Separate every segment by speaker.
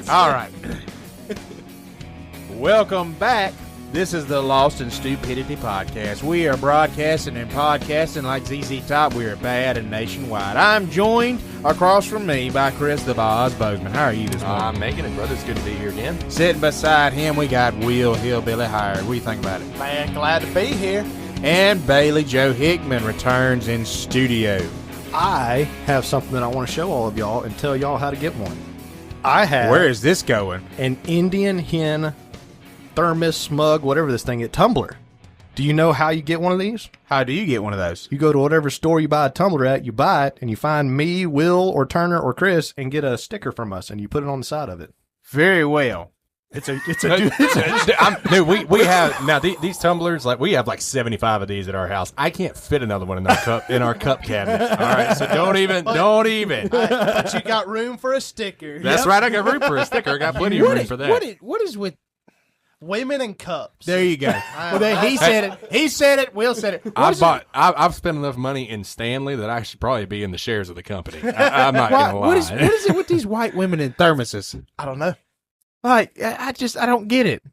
Speaker 1: All right. Welcome back. This is the Lost in Stupidity podcast. We are broadcasting and podcasting like ZZ Top. We are bad and nationwide. I'm joined across from me by Chris the Boz Bozeman. How are you this morning?
Speaker 2: I'm making it, brother. It's good to be here again.
Speaker 1: Sitting beside him, we got Will Hillbilly Hired. What do you think about it?
Speaker 3: Man, glad to be here.
Speaker 1: And Bailey Joe Hickman returns in studio.
Speaker 4: I have something that I want to show all of y'all and tell y'all how to get one. I have
Speaker 1: Where is this going?
Speaker 4: an Indian hen thermos mug, whatever this thing is, tumbler. Do you know how you get one of these?
Speaker 1: How do you get one of those?
Speaker 4: You go to whatever store you buy a tumbler at, you buy it, and you find me, Will, or Turner, or Chris, and get a sticker from us, and you put it on the side of it.
Speaker 1: Very well.
Speaker 2: Dude, we have now these tumblers. Like we have like 75 of these at our house. I can't fit another one in our cup cabinet. All right, so don't even.
Speaker 3: But you got room for a sticker.
Speaker 2: That's right. I got room for a sticker. I got plenty of room for that.
Speaker 1: What is with...
Speaker 3: Women and cups.
Speaker 1: There you go. Well, then he said it. He said it. Will said it.
Speaker 2: I've spent enough money in Stanley that I should probably be in the shares of the company. I'm not gonna lie.
Speaker 1: What is it with these white women in thermoses?
Speaker 3: I don't know.
Speaker 1: Like, I don't get it.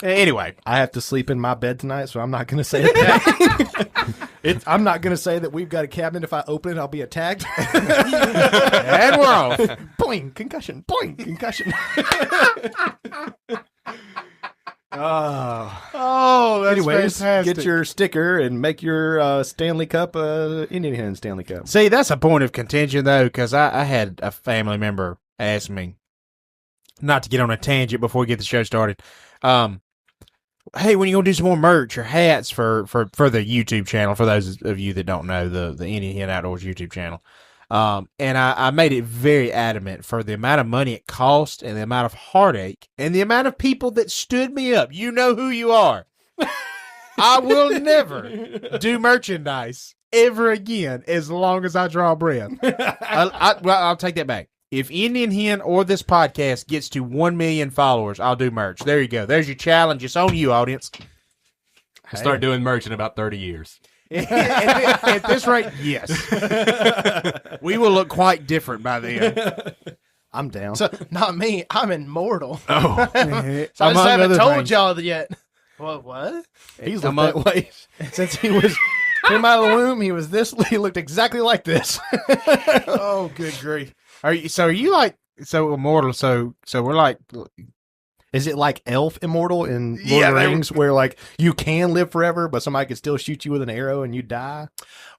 Speaker 1: Anyway,
Speaker 4: I have to sleep in my bed tonight, so I'm not going to say it. I'm not going to say that we've got a cabinet. If I open it, I'll be attacked.
Speaker 1: and we're off.
Speaker 4: Boing, concussion. Boing, concussion.
Speaker 1: Oh, that's
Speaker 4: anyways,
Speaker 1: fantastic.
Speaker 4: get your sticker and make your Stanley Cup Indian Hen Stanley Cup.
Speaker 1: See, that's a point of contention, though, because I had a family member ask me, not to get on a tangent before we get the show started, hey, when you gonna do some more merch or hats for the YouTube channel, for those of you that don't know, the Indian Hen Outdoors YouTube channel. And I made it very adamant for the amount of money it cost and the amount of heartache and the amount of people that stood me up. You know who you are. I will never do merchandise ever again as long as I draw breath. I'll take that back. If Indian Hen or this podcast gets to 1 million followers, I'll do merch. There you go. There's your challenge. It's on you, audience.
Speaker 2: I'll start doing merch in about 30 years.
Speaker 1: At this rate, yes. We will look quite different by then.
Speaker 4: I'm down.
Speaker 3: So, not me. I'm immortal.
Speaker 1: Oh.
Speaker 3: So I just haven't told y'all yet. Well, what?
Speaker 4: He's looked that way since he was came out of the womb. He was this. He looked exactly like this.
Speaker 1: Oh, good grief! Are you like immortal? So we're like.
Speaker 4: Is it like Elf Immortal in Lord of the Rings, where like you can live forever, but somebody could still shoot you with an arrow and you die?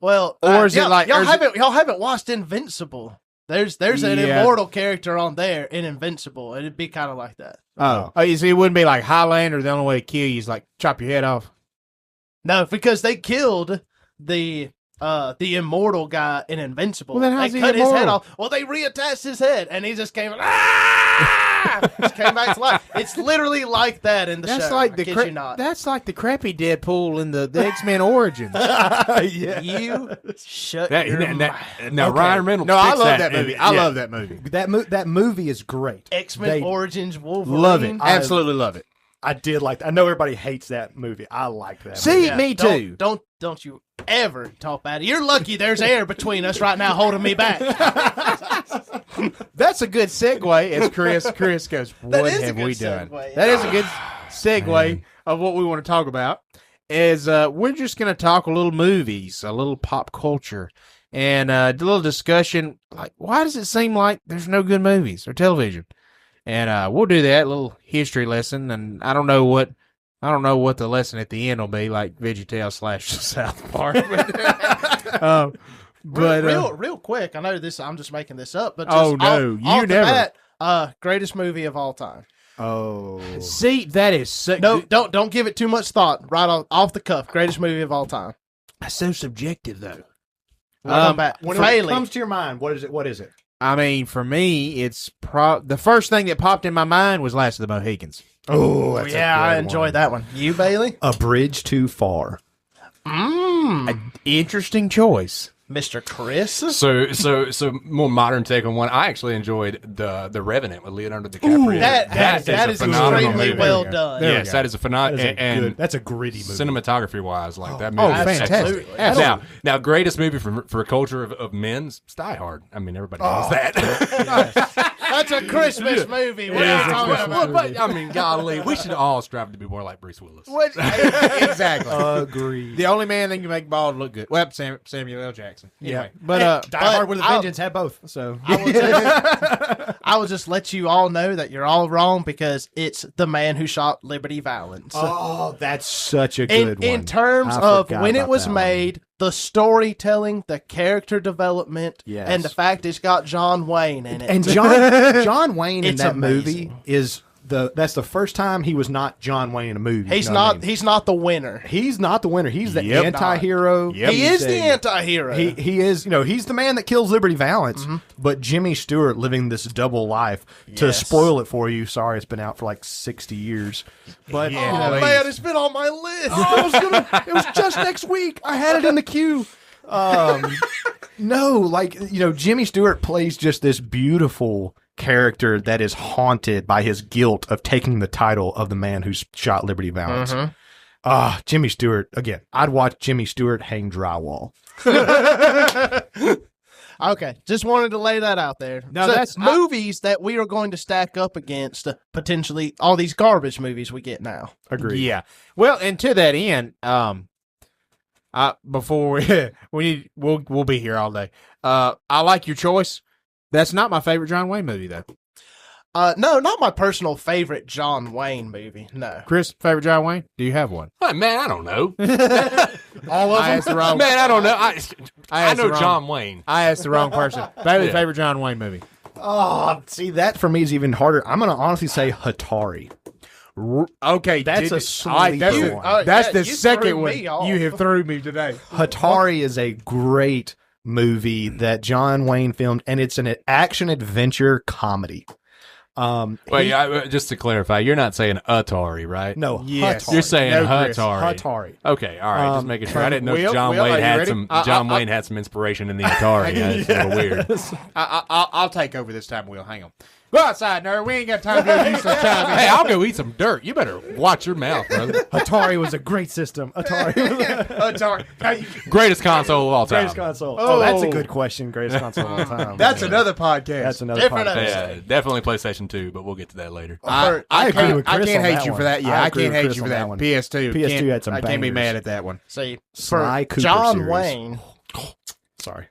Speaker 3: Well,
Speaker 1: or is it like
Speaker 3: y'all haven't watched Invincible? There's an immortal character on there in Invincible. It'd be kind of like that.
Speaker 1: Oh, you see, it wouldn't be like Highlander. The only way to kill you is like chop your head off.
Speaker 3: No, because they killed the immortal guy in Invincible.
Speaker 1: Well, then how's
Speaker 3: they
Speaker 1: he
Speaker 3: cut
Speaker 1: immortal?
Speaker 3: his head off. Well, they reattached his head, and he just came. Just came back to life. It's literally like that in the show.
Speaker 1: That's like the crappy Deadpool in the X-Men Origins.
Speaker 4: Yeah.
Speaker 3: You shut your mouth.
Speaker 2: Now, okay. Ryan Reynolds.
Speaker 1: No, I love that movie. I love that movie.
Speaker 4: That movie is great.
Speaker 3: X-Men Origins Wolverine.
Speaker 1: Love it. Absolutely love it.
Speaker 4: I did like that. I know everybody hates that movie. I like that
Speaker 1: See,
Speaker 4: movie.
Speaker 1: me too.
Speaker 3: Don't you ever talk about it. You're lucky there's air between us right now holding me back.
Speaker 1: That's a good segue as Chris goes, what have we done? That is a good segue of what we want to talk about. Is we're just going to talk a little movies, a little pop culture, and a little discussion. Like, why does it seem like there's no good movies or television? And we'll do that, a little history lesson, and I don't know what the lesson at the end will be, like VeggieTales / South Park. But
Speaker 3: real quick, I know this. I'm just making this up, but just greatest movie of all time.
Speaker 4: Oh,
Speaker 1: see, that is so.
Speaker 3: No, don't give it too much thought. Right off the cuff, greatest movie of all time.
Speaker 1: That's so subjective, though.
Speaker 4: When it comes to your mind, what is it?
Speaker 1: I mean, for me, it's the first thing that popped in my mind was Last of the Mohicans.
Speaker 4: Oh, that's
Speaker 3: I enjoyed that one. You, Bailey?
Speaker 4: A Bridge Too Far.
Speaker 1: An interesting choice.
Speaker 3: Mr. Chris.
Speaker 2: So more modern take on one. I actually enjoyed the Revenant with Leonardo DiCaprio.
Speaker 3: That is extremely
Speaker 2: movie.
Speaker 3: well done.
Speaker 2: Yes, that is a phenomenal.
Speaker 4: That's a gritty movie.
Speaker 2: Cinematography wise, like that movie.
Speaker 1: Oh,
Speaker 2: is
Speaker 1: fantastic.
Speaker 2: excellent. Now, greatest movie for a culture of men's, it's Die Hard. I mean, everybody knows that.
Speaker 3: That's a Christmas movie. What are you talking about?
Speaker 2: But I mean, golly, we should all strive to be more like Bruce Willis.
Speaker 1: Exactly.
Speaker 4: Agreed.
Speaker 1: The only man that can make bald look good. Well, Samuel L. Jackson. Anyway,
Speaker 4: But Die Hard with a
Speaker 3: I'll-
Speaker 4: Vengeance had both. So
Speaker 3: I will just let you all know that you're all wrong because it's the man who shot Liberty Valance.
Speaker 4: oh, that's such a good one.
Speaker 3: In terms
Speaker 4: I
Speaker 3: of
Speaker 4: forgot
Speaker 3: when it
Speaker 4: about
Speaker 3: was
Speaker 4: that one.
Speaker 3: made, the storytelling, the character development,
Speaker 4: Yes.
Speaker 3: and the fact it's got John Wayne in it.
Speaker 4: And John Wayne in
Speaker 3: It's
Speaker 4: that
Speaker 3: amazing.
Speaker 4: movie is that's the first time he was not John Wayne in a movie.
Speaker 3: he's
Speaker 4: you know what I
Speaker 3: not.
Speaker 4: mean?
Speaker 3: He's not the winner.
Speaker 4: He's not the winner. He's the
Speaker 1: Yep.
Speaker 4: anti-hero.
Speaker 1: Yep.
Speaker 3: He is the
Speaker 4: He's a-
Speaker 3: anti-hero.
Speaker 4: He is, he's the man that kills Liberty Valance, but Jimmy Stewart living this double life. To
Speaker 3: Yes.
Speaker 4: spoil it for you, sorry, it's been out for like 60 years. But
Speaker 1: Yeah,
Speaker 3: oh
Speaker 1: please.
Speaker 3: man, it's been on my list.
Speaker 4: it was just next week. I had it in the queue. No, Jimmy Stewart plays just this beautiful character that is haunted by his guilt of taking the title of the man who shot Liberty Valance. Jimmy Stewart, again, I'd watch Jimmy Stewart hang drywall.
Speaker 3: Okay, just wanted to lay that out there.
Speaker 1: No,
Speaker 3: So,
Speaker 1: that's-
Speaker 3: movies that we are going to stack up against potentially all these garbage movies we get now.
Speaker 4: Agreed.
Speaker 1: Yeah. Well, and to that end, before we'll be here all day. I like your choice. That's not my favorite John Wayne movie though.
Speaker 3: No, not my personal favorite John Wayne movie. No.
Speaker 1: Chris, favorite John Wayne? Do you have one?
Speaker 2: Well, man, I don't know.
Speaker 1: All of them. I asked the wrong.
Speaker 2: Man, I don't know. I
Speaker 1: asked
Speaker 2: know
Speaker 1: the wrong-
Speaker 2: John Wayne.
Speaker 1: I asked the wrong person. Bailey,
Speaker 2: Yeah.
Speaker 1: favorite John Wayne movie?
Speaker 4: Oh, see, that for me is even harder. I'm going to honestly say Hatari.
Speaker 1: Okay,
Speaker 4: That's a
Speaker 1: all right, that's
Speaker 4: sleeper
Speaker 1: the,
Speaker 4: one.
Speaker 1: that's
Speaker 3: Yeah,
Speaker 1: the
Speaker 3: you
Speaker 1: second
Speaker 3: threw
Speaker 1: one.
Speaker 3: me off.
Speaker 1: You have threw me today.
Speaker 4: Hatari is a great movie that John Wayne filmed, and it's an action adventure comedy.
Speaker 2: Wait, just to clarify, you're not saying Atari, right?
Speaker 4: No,
Speaker 1: Yes.
Speaker 4: Hatari.
Speaker 2: You're saying
Speaker 1: No, Chris.
Speaker 2: Hatari.
Speaker 4: Hatari.
Speaker 2: Okay, all right. Just making sure. I didn't know
Speaker 1: Will,
Speaker 2: John
Speaker 1: are
Speaker 2: Wayne
Speaker 1: you
Speaker 2: had
Speaker 1: ready?
Speaker 2: some. John Wayne had some inspiration in the Atari. Yeah, it's a little weird.
Speaker 1: I'll take over this time, Will. Hang on. Go outside, nerd. We ain't got time to go use some time.
Speaker 2: Hey, I'll go eat some dirt. You better watch your mouth, brother.
Speaker 4: Atari was a great system. Atari was the
Speaker 2: Greatest console of all time.
Speaker 4: greatest console. Oh, that's a
Speaker 1: Oh.
Speaker 4: good question. Greatest console of all time.
Speaker 1: That's another podcast.
Speaker 4: That's another
Speaker 3: Different
Speaker 4: podcast.
Speaker 3: episode.
Speaker 2: Yeah, definitely PlayStation 2, but we'll get to that later.
Speaker 1: I
Speaker 4: agree
Speaker 1: can't,
Speaker 4: with Chris
Speaker 1: I can't
Speaker 4: on
Speaker 1: hate
Speaker 4: that
Speaker 1: you
Speaker 4: one.
Speaker 1: for that. Yeah,
Speaker 4: I
Speaker 1: I
Speaker 4: agree
Speaker 1: can't
Speaker 4: with
Speaker 1: hate
Speaker 4: Chris
Speaker 1: you for
Speaker 4: on
Speaker 1: that.
Speaker 4: that one.
Speaker 1: PS2.
Speaker 4: PS2
Speaker 1: Can't-
Speaker 4: had some
Speaker 1: I can't be
Speaker 4: bangers.
Speaker 1: mad at that one.
Speaker 3: See,
Speaker 4: Sly
Speaker 3: for
Speaker 4: Cooper
Speaker 3: John
Speaker 4: series.
Speaker 3: Wayne,
Speaker 4: Sorry.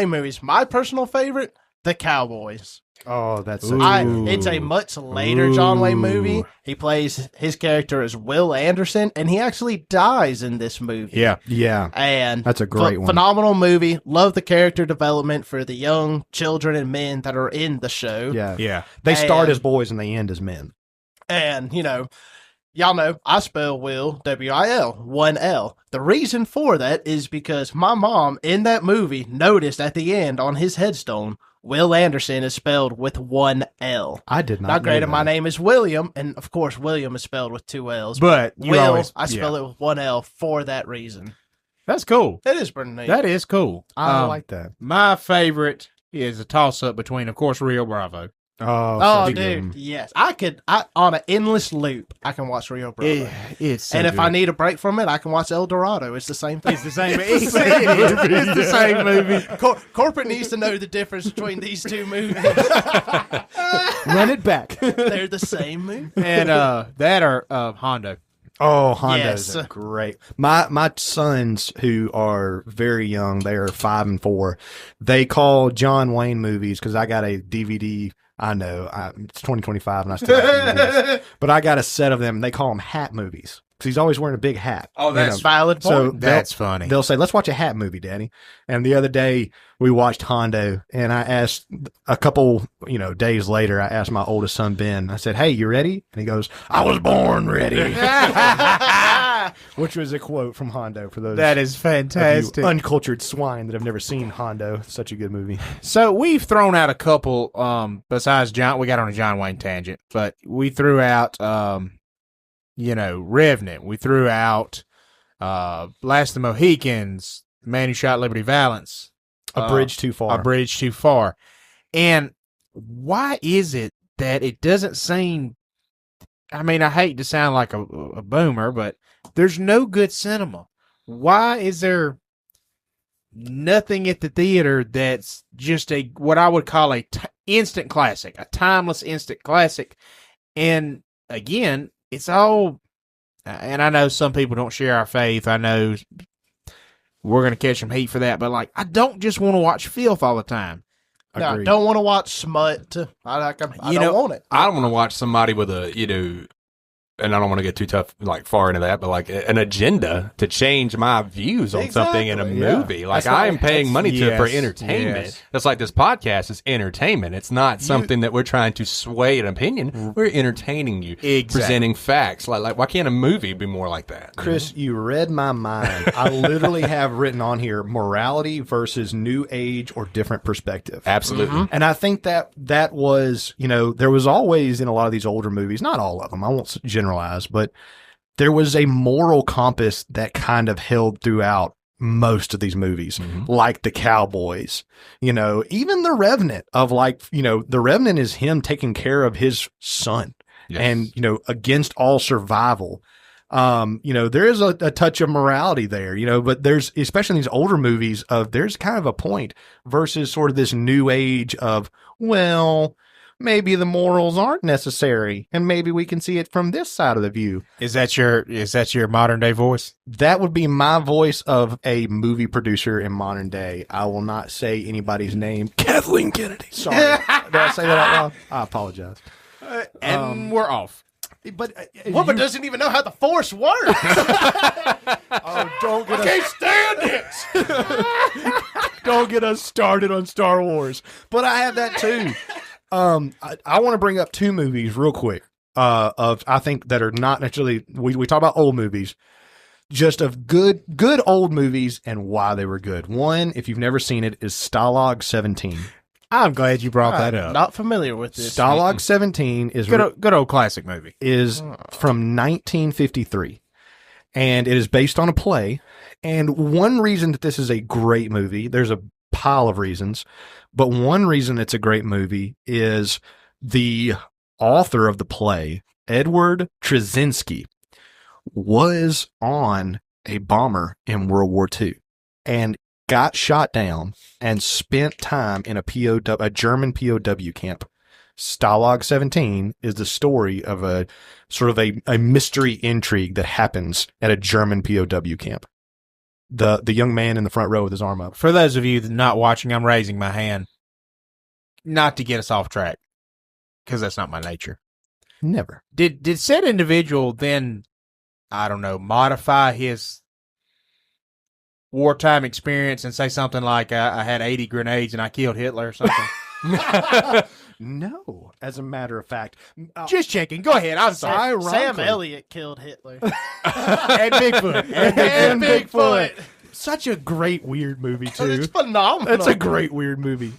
Speaker 3: movies, my personal favorite, The Cowboys.
Speaker 4: Oh, that's such
Speaker 3: It's a much later John Wayne movie. He plays his character as Will Anderson, and he actually dies in this movie.
Speaker 1: Yeah.
Speaker 4: yeah.
Speaker 3: And
Speaker 4: That's a great one.
Speaker 3: phenomenal movie. Love the character development for the young children and men that are in the show.
Speaker 4: Yeah.
Speaker 1: Yeah.
Speaker 4: They start
Speaker 3: And-
Speaker 4: as boys and they end as men.
Speaker 3: And, y'all know I spell Will W-I-L, one L. The reason for that is because my mom in that movie noticed at the end on his headstone, Will Anderson is spelled with one L.
Speaker 4: I did not
Speaker 3: Now,
Speaker 4: know
Speaker 3: granted,
Speaker 4: that.
Speaker 3: my name is William, and of course, William is spelled with two L's.
Speaker 1: But you
Speaker 3: Will,
Speaker 1: always,
Speaker 3: I spell it with one L for that reason.
Speaker 1: That's cool.
Speaker 3: That is pretty neat.
Speaker 1: That is cool.
Speaker 4: I like that.
Speaker 1: My favorite is a toss up between, of course, Rio Bravo.
Speaker 4: Oh,
Speaker 3: Oh,
Speaker 4: such a good
Speaker 3: dude,
Speaker 4: one.
Speaker 3: yes. On an endless loop, I can watch Rio Bravo.
Speaker 1: It's so
Speaker 3: and if
Speaker 1: good.
Speaker 3: I need a break from it, I can watch El Dorado. It's the same thing.
Speaker 1: it's the same. It's the same movie.
Speaker 3: Corporate needs to know the difference between these two movies.
Speaker 4: Run it back.
Speaker 3: They're the same movie.
Speaker 1: And that are Hondo.
Speaker 4: Oh, Hondas
Speaker 3: Yes.
Speaker 4: are great. My sons, who are very young, they are 5 and 4. They call John Wayne movies because I got a DVD. I know it's 2025 and I still have DVDs, but I got a set of them. And they call them hat movies because he's always wearing a big hat.
Speaker 3: Oh, that's
Speaker 4: You know?
Speaker 3: valid point.
Speaker 4: So
Speaker 1: That's funny.
Speaker 4: They'll say, "Let's watch a hat movie, Daddy." And the other day we watched Hondo, and I asked a couple, days later, I asked my oldest son Ben. I said, "Hey, you ready?" And he goes, "I was born ready," which was a quote from Hondo for those
Speaker 1: That is
Speaker 4: of you
Speaker 1: fantastic.
Speaker 4: uncultured swine that have never seen Hondo. Such a good movie.
Speaker 1: So we've thrown out a couple, besides John, we got on a John Wayne tangent, but we threw out, Revenant. We threw out, Last of the Mohicans, The Man Who Shot Liberty Valance.
Speaker 4: A Bridge Too Far.
Speaker 1: A Bridge Too Far. And why is it that it doesn't seem, I mean, I hate to sound like a boomer, but there's no good cinema. Why is there nothing at the theater that's just what I would call instant classic, a timeless instant classic? And again, it's all, and I know some people don't share our faith. I know we're going to catch some heat for that, but like, I don't just want to watch filth all the time.
Speaker 3: No, I don't want to watch smut. I don't want it.
Speaker 2: I don't want to watch somebody with a, and I don't want to get too tough, like far into that, but like an agenda to change my views on something in a movie. Like I am paying money for entertainment.
Speaker 1: Yes.
Speaker 2: That's like this podcast is entertainment. It's not something that we're trying to sway an opinion. We're entertaining you, presenting facts. Like why can't a movie be more like that?
Speaker 4: Chris, you read my mind. I literally have written on here morality versus new age or different perspective.
Speaker 2: Absolutely.
Speaker 4: And I think that was, there was always in a lot of these older movies, not all of them, I won't generalize, but there was a moral compass that kind of held throughout most of these movies, like the Cowboys, even the Revenant of the Revenant is him taking care of his son and, against all survival. There is a touch of morality there, but there's, especially in these older movies there's kind of a point versus sort of this new age of, well, maybe the morals aren't necessary, and maybe we can see it from this side of the view.
Speaker 1: Is that your modern day voice?
Speaker 4: That would be my voice of a movie producer in modern day. I will not say anybody's name. Kathleen Kennedy. Sorry. Did I say that out loud? I apologize.
Speaker 1: And we're off.
Speaker 4: But
Speaker 3: Woman doesn't even know how the Force works.
Speaker 4: don't get
Speaker 3: Can't stand it.
Speaker 4: don't get us started on Star Wars. But I have that too. I want to bring up two movies real quick. I think that are not necessarily we talk about old movies, just of good old movies and why they were good. One, if you've never seen it, is Stalag 17.
Speaker 1: I'm glad you brought that up.
Speaker 3: Not familiar with this.
Speaker 4: Stalag 17 is
Speaker 1: Good old classic movie.
Speaker 4: is from 1953, and it is based on a play. And one reason that this is a great movie, there's a pile of reasons, but one reason it's a great movie is the author of the play, Edward Trzynski, was on a bomber in World War II and got shot down and spent time in a German POW camp. Stalag 17 is the story of a sort of a mystery intrigue that happens at a German POW camp. The young man in the front row with his arm up.
Speaker 1: For those of you that are not watching, I'm raising my hand. Not to get us off track, because that's not my nature.
Speaker 4: Never.
Speaker 1: Did said individual then, I don't know, modify his wartime experience and say something like, I had 80 grenades and I killed Hitler or something?
Speaker 4: No, as a matter of fact.
Speaker 1: Just checking. Go ahead. I'm sorry.
Speaker 3: Sam Elliott killed Hitler.
Speaker 1: And Bigfoot.
Speaker 3: And Bigfoot.
Speaker 4: Such a great, weird movie, too.
Speaker 3: It's phenomenal.
Speaker 4: It's a great, weird movie.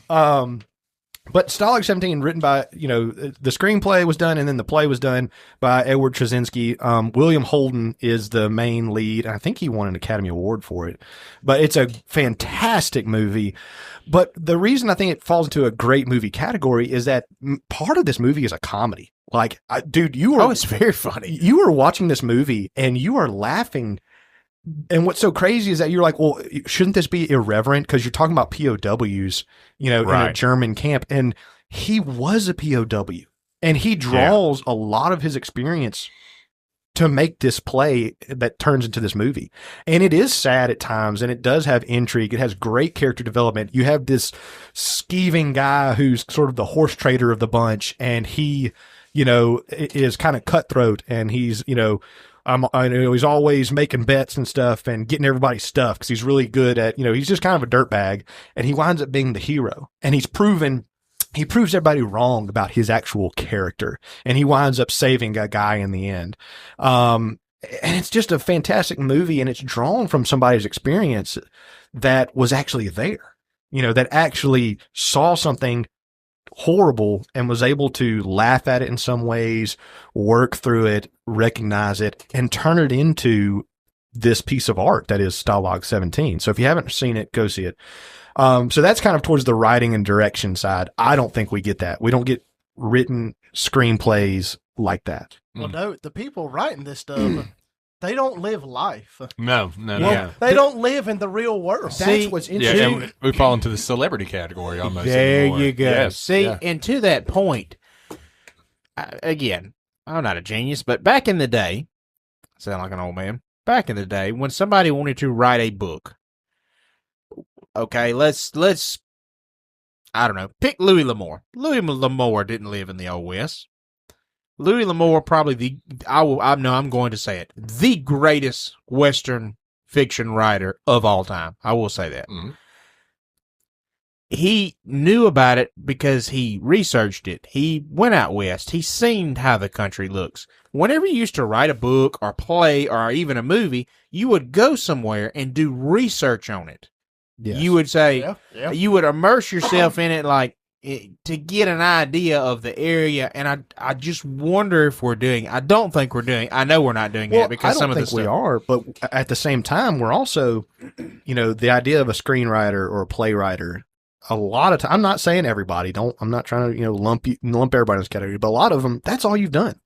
Speaker 4: But Stalag 17, written by, the screenplay was done and then the play was done by Edward Trzynski. William Holden is the main lead. I think he won an Academy Award for it. But it's a fantastic movie. But the reason I think it falls into a great movie category is that part of this movie is a comedy. Like, dude,
Speaker 1: it's very funny.
Speaker 4: You were watching this movie and you are laughing. And what's so crazy is that you're like, well, shouldn't this be irreverent? Because you're talking about POWs, in a German camp. And he was a POW. And he draws a lot of his experience to make this play that turns into this movie. And it is sad at times, and it does have intrigue. It has great character development. You have this skeeving guy who's sort of the horse trader of the bunch, and he, is kind of cutthroat, and he's, he's always making bets and stuff and getting everybody's stuff because he's really good at, he's just kind of a dirtbag, and he winds up being the hero. And he proves everybody wrong about his actual character, and he winds up saving a guy in the end. And it's just a fantastic movie, and it's drawn from somebody's experience that was actually there, that actually saw something horrible and was able to laugh at it in some ways, work through it, recognize it, and turn it into this piece of art that is Stalag 17. So if you haven't seen it, go see it. So that's kind of towards the writing and direction side. I don't think we get that. We don't get written screenplays like that.
Speaker 3: Well, no, the people writing this stuff, they don't live life.
Speaker 2: No.
Speaker 3: They don't live in the real world.
Speaker 4: That's what's
Speaker 2: Yeah,
Speaker 4: interesting.
Speaker 2: and we fall into the celebrity category almost.
Speaker 1: There
Speaker 2: anymore.
Speaker 1: you go.
Speaker 2: Yes,
Speaker 1: See,
Speaker 2: yeah.
Speaker 1: and to that point, again, I'm not a genius, but back in the day, I sound like an old man. Back in the day, when somebody wanted to write a book, okay, let's I don't know, pick Louis L'Amour. Louis L'Amour didn't live in the Old West. Louis L'Amour, probably I'm going to say it, the greatest Western fiction writer of all time. I will say that.
Speaker 2: Mhm.
Speaker 1: He knew about it because he researched it. He went out west. He seen how the country looks. Whenever you used to write a book or play or even a movie, you would go somewhere and do research on it.
Speaker 4: Yes.
Speaker 1: You would say,
Speaker 3: Yeah.
Speaker 1: you would immerse yourself in it to get an idea of the area. And I just wonder if we're doing, I don't think we're doing, I know we're not doing that because
Speaker 4: I
Speaker 1: some
Speaker 4: don't
Speaker 1: of the
Speaker 4: think we
Speaker 1: stuff.
Speaker 4: are, but at the same time, we're also, the idea of a screenwriter or a playwright. A lot of time, I'm not saying everybody. I'm not trying to lump everybody in this category, but a lot of them, that's all you've done.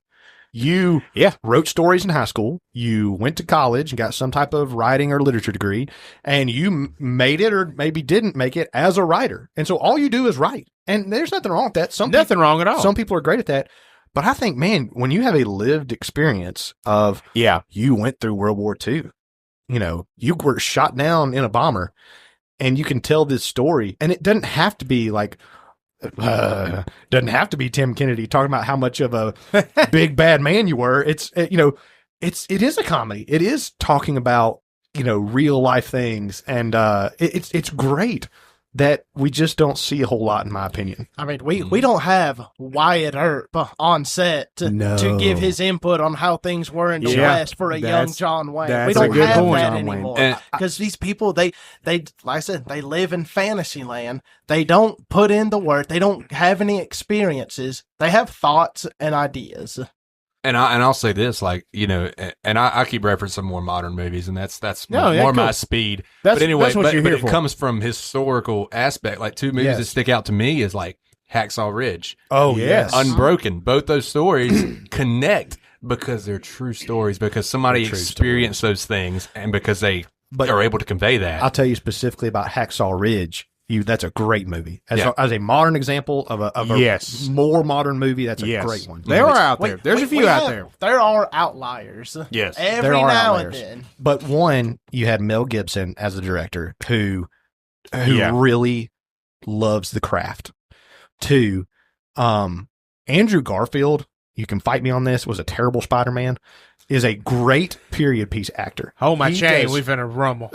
Speaker 4: You wrote stories in high school. You went to college and got some type of writing or literature degree, and you made it or maybe didn't make it as a writer. And so all you do is write, and there's nothing wrong with that.
Speaker 1: Nothing wrong at all.
Speaker 4: Some people are great at that. But I think, man, when you have a lived experience of, you went through World War II, you were shot down in a bomber, and you can tell this story, and it doesn't have to be like, doesn't have to be Tim Kennedy talking about how much of a big bad man you were. It is a comedy. It is talking about, real life things, and it's great that we just don't see a whole lot, in my opinion.
Speaker 3: I mean, we don't have Wyatt Earp on set to give his input on how things were in the West for a young John Wayne. We don't have that anymore because these people, they like I said, they live in fantasy land. They don't put in the work. They don't have any experiences. They have thoughts and ideas.
Speaker 2: And I'll say this, like, and I keep referencing more modern movies, and that's
Speaker 1: No,
Speaker 2: more
Speaker 1: cool.
Speaker 2: my speed.
Speaker 1: That's-
Speaker 2: but anyway,
Speaker 1: that's what you're
Speaker 2: but
Speaker 1: here
Speaker 2: it
Speaker 1: for.
Speaker 2: comes from historical aspect. Like two movies that stick out to me is like Hacksaw Ridge,
Speaker 4: Oh, yes.
Speaker 2: Unbroken. Both those stories connect because they're true stories, because somebody
Speaker 4: True
Speaker 2: experienced those things, and because they
Speaker 4: But-
Speaker 2: are able to convey that.
Speaker 4: I'll tell you specifically about Hacksaw Ridge. That's a great movie. As
Speaker 2: Yeah.
Speaker 4: a modern example of a
Speaker 1: Yes.
Speaker 4: more modern movie, that's a great one.
Speaker 1: They are out there. There's a few out there.
Speaker 3: There are outliers.
Speaker 2: Yes.
Speaker 3: Every
Speaker 4: There are
Speaker 3: now
Speaker 4: outliers.
Speaker 3: and then.
Speaker 4: But one, you had Mel Gibson as the director who
Speaker 1: Yeah.
Speaker 4: really loves the craft. Two, Andrew Garfield, you can fight me on this, was a terrible Spider-Man, is a great period piece actor.
Speaker 1: Hold my
Speaker 4: He
Speaker 1: chain.
Speaker 4: does-
Speaker 1: We've been a rumble.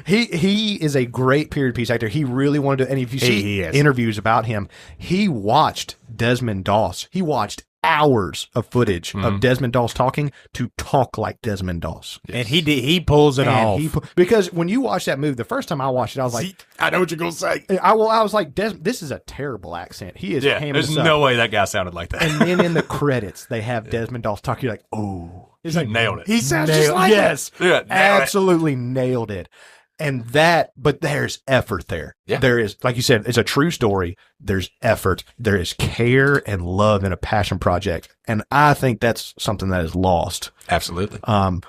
Speaker 4: he is a great period piece actor. He really wanted to, and if you see
Speaker 1: He is.
Speaker 4: interviews about him, he watched Desmond Doss. He watched hours of footage of Desmond Doss talking to talk like Desmond Doss.
Speaker 1: And he pulls it off.
Speaker 4: Because when you watch that movie, the first time I watched it, I was like,
Speaker 1: I know what you're going to say.
Speaker 4: I was like, this is a terrible accent. He is hamming
Speaker 2: there's
Speaker 4: this up.
Speaker 2: no way that guy sounded like that.
Speaker 4: And then in the credits, they have Desmond Doss talk. You're like, oh,
Speaker 2: He's like, nailed it.
Speaker 1: He sounds just like
Speaker 4: yes,
Speaker 2: Yeah, nailed it.
Speaker 4: absolutely nailed it. And but there's effort there.
Speaker 2: Yeah.
Speaker 4: There is, like you said, it's a true story. There's effort. There is care and love and a passion project. And I think that's something that is lost.
Speaker 2: Absolutely.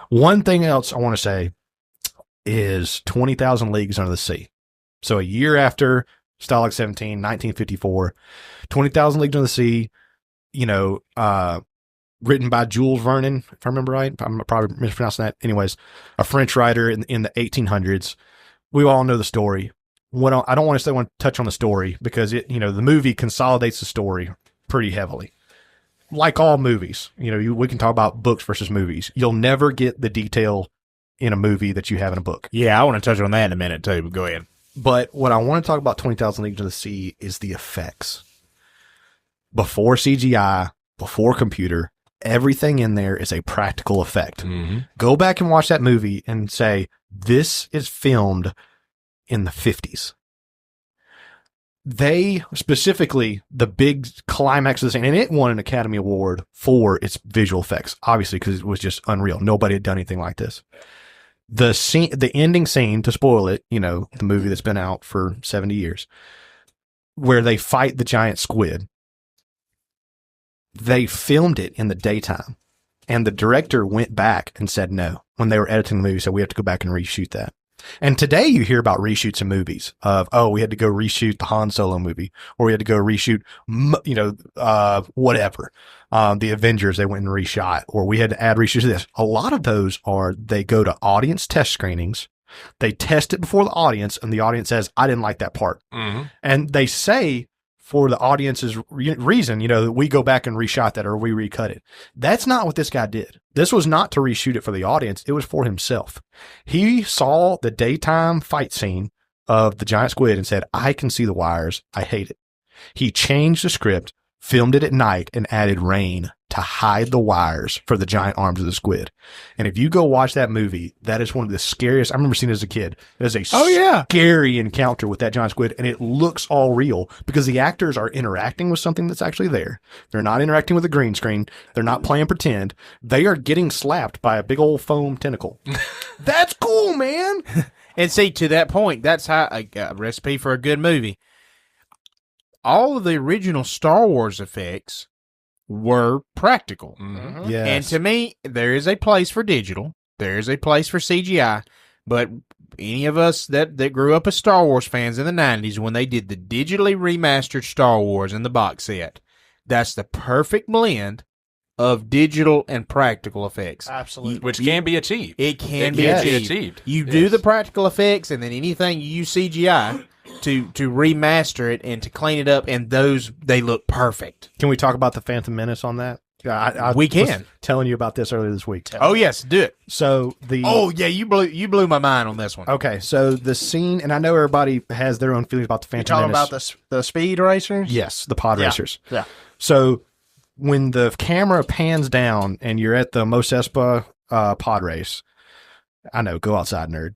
Speaker 4: One thing else I want to say is 20,000 Leagues Under the Sea. So a year after Stalag 17, 1954, 20,000 Leagues Under the Sea, written by Jules Vernon, if I remember right. I'm probably mispronouncing that. Anyways, a French writer in the 1800s. We all know the story. I don't want to touch on the story because the movie consolidates the story pretty heavily. Like all movies, we can talk about books versus movies. You'll never get the detail in a movie that you have in a book.
Speaker 1: Yeah, I want to touch on that in a minute, too, but go ahead.
Speaker 4: But what I want to talk about 20,000 Leagues Under the Sea is the effects. Before CGI, before computer, everything in there is a practical effect.
Speaker 2: Mm-hmm.
Speaker 4: Go back and watch that movie and say, this is filmed in the 50s. They specifically, the big climax of the scene, and it won an Academy Award for its visual effects, obviously, because it was just unreal. Nobody had done anything like this. the ending scene, to spoil it, the movie that's been out for 70 years, where they fight the giant squid. They filmed it in the daytime, and the director went back and said no. When they were editing the movie, so we have to go back and reshoot that. And today you hear about reshoots of movies of, we had to go reshoot the Han Solo movie, or we had to go reshoot, whatever. The Avengers, they went and reshot, or we had to add reshoots to this. A lot of those they go to audience test screenings. They test it before the audience, and the audience says, I didn't like that part. Mm-hmm. And they say, for the audience's reason, we go back and reshot that or we recut it. That's not what this guy did. This was not to reshoot it for the audience. It was for himself. He saw the daytime fight scene of the giant squid and said, I can see the wires. I hate it. He changed the script, filmed it at night, and added rain to hide the wires for the giant arms of the squid. And if you go watch that movie, that is one of the scariest. I remember seeing it as a kid. It is a scary encounter with that giant squid, and it looks all real because the actors are interacting with something that's actually there. They're not interacting with a green screen. They're not playing pretend. They are getting slapped by a big old foam tentacle. That's cool, man.
Speaker 1: And see, to that point, that's how a recipe for a good movie. All of the original Star Wars effects were practical.
Speaker 3: Mm-hmm.
Speaker 4: Yes.
Speaker 1: And to me, there is a place for digital. There is a place for CGI. But any of us that grew up as Star Wars fans in the 90s, when they did the digitally remastered Star Wars in the box set, that's the perfect blend of digital and practical effects.
Speaker 3: Absolutely.
Speaker 2: Which can be achieved.
Speaker 1: It can be achieved. You do the practical effects, and then anything you use CGI to remaster it and to clean it up, and they look perfect.
Speaker 4: Can we talk about the Phantom Menace on that?
Speaker 1: We can.
Speaker 4: Was telling you about this earlier this week.
Speaker 1: Oh yes, do it.
Speaker 4: So
Speaker 1: you blew my mind on this one.
Speaker 4: Okay, so the scene, and I know everybody has their own feelings about the Phantom
Speaker 3: You're talking
Speaker 4: Menace.
Speaker 3: about the speed racers?
Speaker 4: Yes, the pod racers.
Speaker 3: Yeah.
Speaker 4: So when the camera pans down and you're at the Mos Espa pod race, I know, go outside, nerd.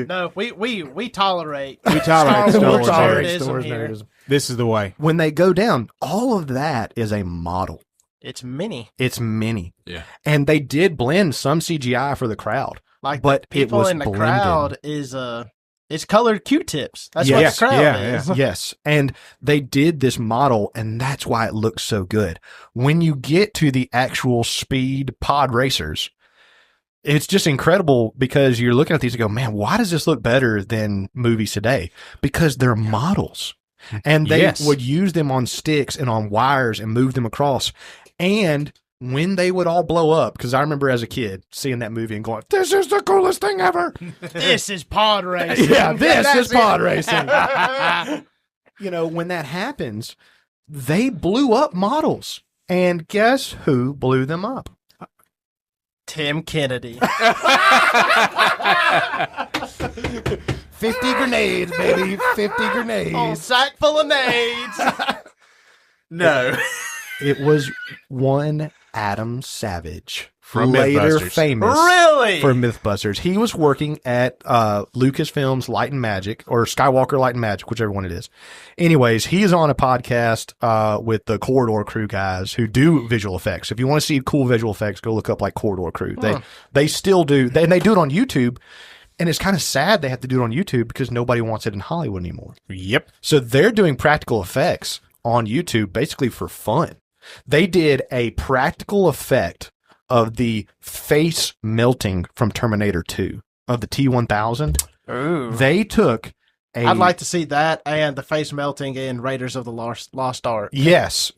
Speaker 3: No, we tolerate.
Speaker 1: We tolerate Star Wars
Speaker 3: nerdism here.
Speaker 4: nerdism.
Speaker 1: This is the way.
Speaker 4: When they go down, all of that is a model.
Speaker 3: It's mini.
Speaker 4: It's mini.
Speaker 2: Yeah.
Speaker 4: And they did blend some CGI for the crowd.
Speaker 3: But
Speaker 4: it
Speaker 3: people
Speaker 4: was
Speaker 3: in the
Speaker 4: blended.
Speaker 3: crowd it's colored Q-tips. That's what the crowd is.
Speaker 4: Yes. And they did this model, and that's why it looks so good. When you get to the actual speed pod racers, it's just incredible because you're looking at these and go, man, why does this look better than movies today? Because they're models. And they would use them on sticks and on wires and move them across. And when they would all blow up, because I remember as a kid seeing that movie and going, this is the coolest thing ever.
Speaker 3: This is pod racing.
Speaker 4: Yeah, this is pod racing. When that happens, they blew up models. And guess who blew them up?
Speaker 3: Tim Kennedy.
Speaker 4: 50 grenades, baby. 50 grenades.
Speaker 3: Oh, sack full of nades.
Speaker 1: No.
Speaker 4: It was one Adam Savage,
Speaker 1: From
Speaker 4: later
Speaker 1: Mythbusters.
Speaker 4: famous
Speaker 3: Really?
Speaker 4: for Mythbusters. He was working at Lucasfilm's Light and Magic, or Skywalker Light and Magic, whichever one it is. Anyways, he is on a podcast with the Corridor Crew guys who do visual effects. If you want to see cool visual effects, go look up like Corridor Crew. They still do, and they do it on YouTube. And it's kind of sad they have to do it on YouTube because nobody wants it in Hollywood anymore.
Speaker 1: Yep.
Speaker 4: So they're doing practical effects on YouTube basically for fun. They did a practical effect of the face melting from Terminator 2 of the T-1000.
Speaker 3: Ooh.
Speaker 4: They took
Speaker 3: I'd like to see that and the face melting in Raiders of the Lost Ark.
Speaker 4: Yes.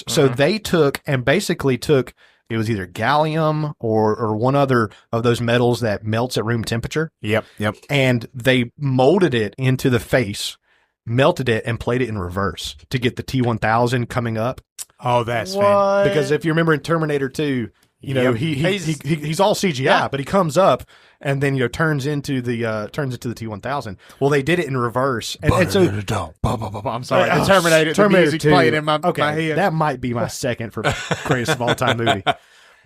Speaker 4: So they took, it was either gallium or one other of those metals that melts at room temperature.
Speaker 1: Yep.
Speaker 4: And they molded it into the face, melted it, and played it in reverse to get the T-1000 coming up.
Speaker 1: Oh, that's
Speaker 3: What?
Speaker 4: Because if you remember in Terminator 2, he's all CGI, but he comes up and then turns into the T-1000. Well, they did it in reverse, and so
Speaker 1: I'm sorry, the Terminator music's
Speaker 4: 2
Speaker 1: playing in my
Speaker 4: okay,
Speaker 1: head.
Speaker 4: that might be my second for greatest of all time movie.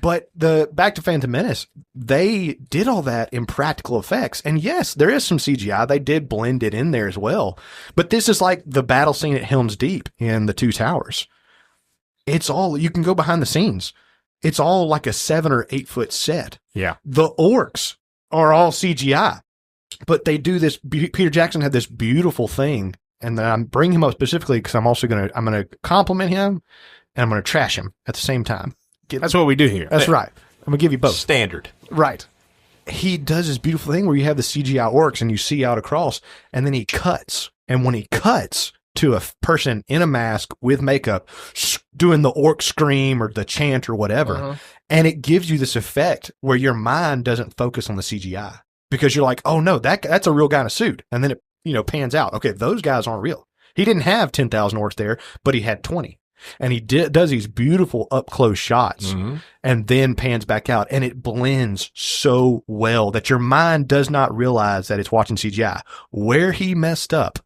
Speaker 4: But back to Phantom Menace, they did all that in practical effects, and yes, there is some CGI. They did blend it in there as well. But this is like the battle scene at Helm's Deep in the Two Towers. It's all, you can go behind the scenes. It's all like a 7 or 8 foot set.
Speaker 1: Yeah.
Speaker 4: The orcs are all CGI. But they do this. Peter Jackson had this beautiful thing, and I'm bringing him up specifically because I'm going to compliment him, and I'm going to trash him at the same time.
Speaker 1: That's what we do here.
Speaker 4: That's right. I'm going to give you both.
Speaker 2: Standard.
Speaker 4: Right. He does this beautiful thing where you have the CGI orcs and you see out across, and then he cuts. And when he cuts to a person in a mask with makeup doing the orc scream or the chant or whatever, and it gives you this effect where your mind doesn't focus on the CGI because you're like, oh no, that's a real guy in a suit. And then it pans out. Okay, those guys aren't real. He didn't have 10,000 orcs there, but he had 20. And he does these beautiful up close shots and then pans back out, and it blends so well that your mind does not realize that it's watching CGI. Where he messed up,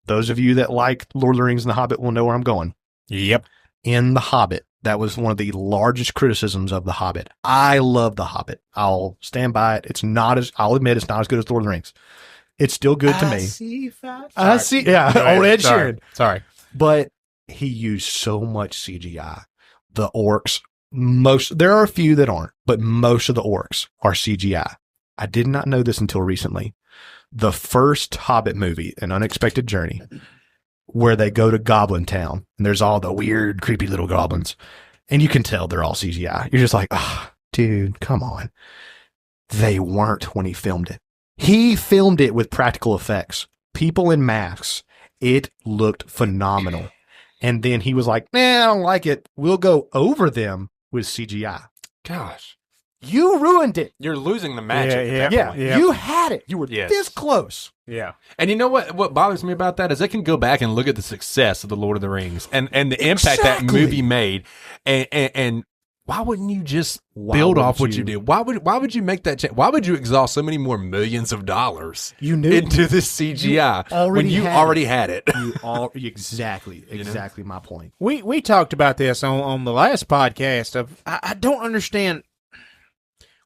Speaker 4: those of you that like Lord of the Rings and The Hobbit will know where I'm going.
Speaker 1: Yep.
Speaker 4: In The Hobbit, that was one of the largest criticisms of The Hobbit. I love The Hobbit. I'll stand by it. I'll admit it's not as good as Lord of the Rings. It's still good to me. I see. Yeah. Old Ed Sheeran.
Speaker 1: Sorry.
Speaker 4: But he used so much CGI. The orcs, there are a few that aren't, but most of the orcs are CGI. I did not know this until recently. The first Hobbit movie, An Unexpected Journey, where they go to Goblin Town, and there's all the weird, creepy little goblins, and you can tell they're all CGI. You're just like, dude, come on. They weren't when he filmed it. He filmed it with practical effects. People in masks. It looked phenomenal. And then he was like, I don't like it. We'll go over them with CGI.
Speaker 2: Gosh.
Speaker 4: You ruined it.
Speaker 2: You're losing the magic. at that point.
Speaker 4: You had it. You were this close.
Speaker 1: Yeah.
Speaker 2: And you know what bothers me about that is I can go back and look at the success of The Lord of the Rings and the impact that movie made. And why wouldn't you just build off what you did? Why would you make that change? Why would you exhaust so many more millions of dollars into this CGI when you already had it?
Speaker 4: Exactly my point.
Speaker 1: We talked about this on the last podcast of I don't understand.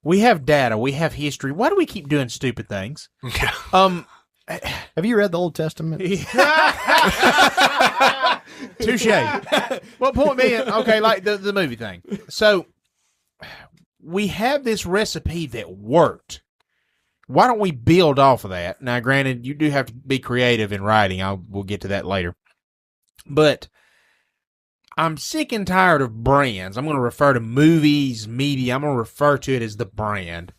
Speaker 1: We have data, we have history. Why do we keep doing stupid things?
Speaker 4: Have you read the Old Testament?
Speaker 1: Touche. Well, point being, okay, like the movie thing. So we have this recipe that worked. Why don't we build off of that? Now, granted, you do have to be creative in writing. We'll get to that later. But I'm sick and tired of brands. I'm going to refer to movies, media. I'm going to refer to it as the brand.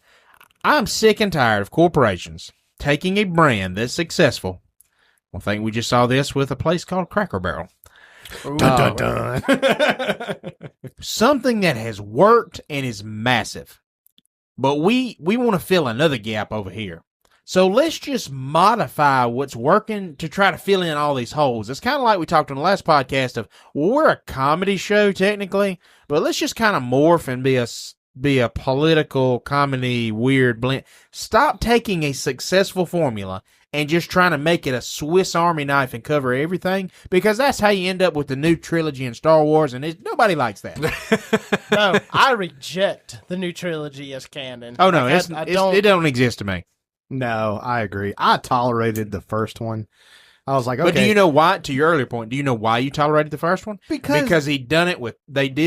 Speaker 1: I'm sick and tired of corporations taking a brand that's successful. I think we just saw this with a place called Cracker Barrel.
Speaker 4: Dun, dun, dun.
Speaker 1: Something that has worked and is massive. But we want to fill another gap over here. So let's just modify what's working to try to fill in all these holes. It's kind of like we talked on the last podcast of, well, we're a comedy show technically, but let's just kind of morph and be a political comedy weird blend. Stop taking a successful formula and just trying to make it a Swiss Army knife and cover everything, because that's how you end up with the new trilogy in Star Wars, and nobody likes that.
Speaker 3: No, I reject the new trilogy as canon.
Speaker 1: Oh, no, it don't exist to me.
Speaker 4: No, I agree. I tolerated the first one. I was like, okay.
Speaker 1: But do you know why, to your earlier point, do you know why you tolerated the first one?
Speaker 4: Because
Speaker 1: they did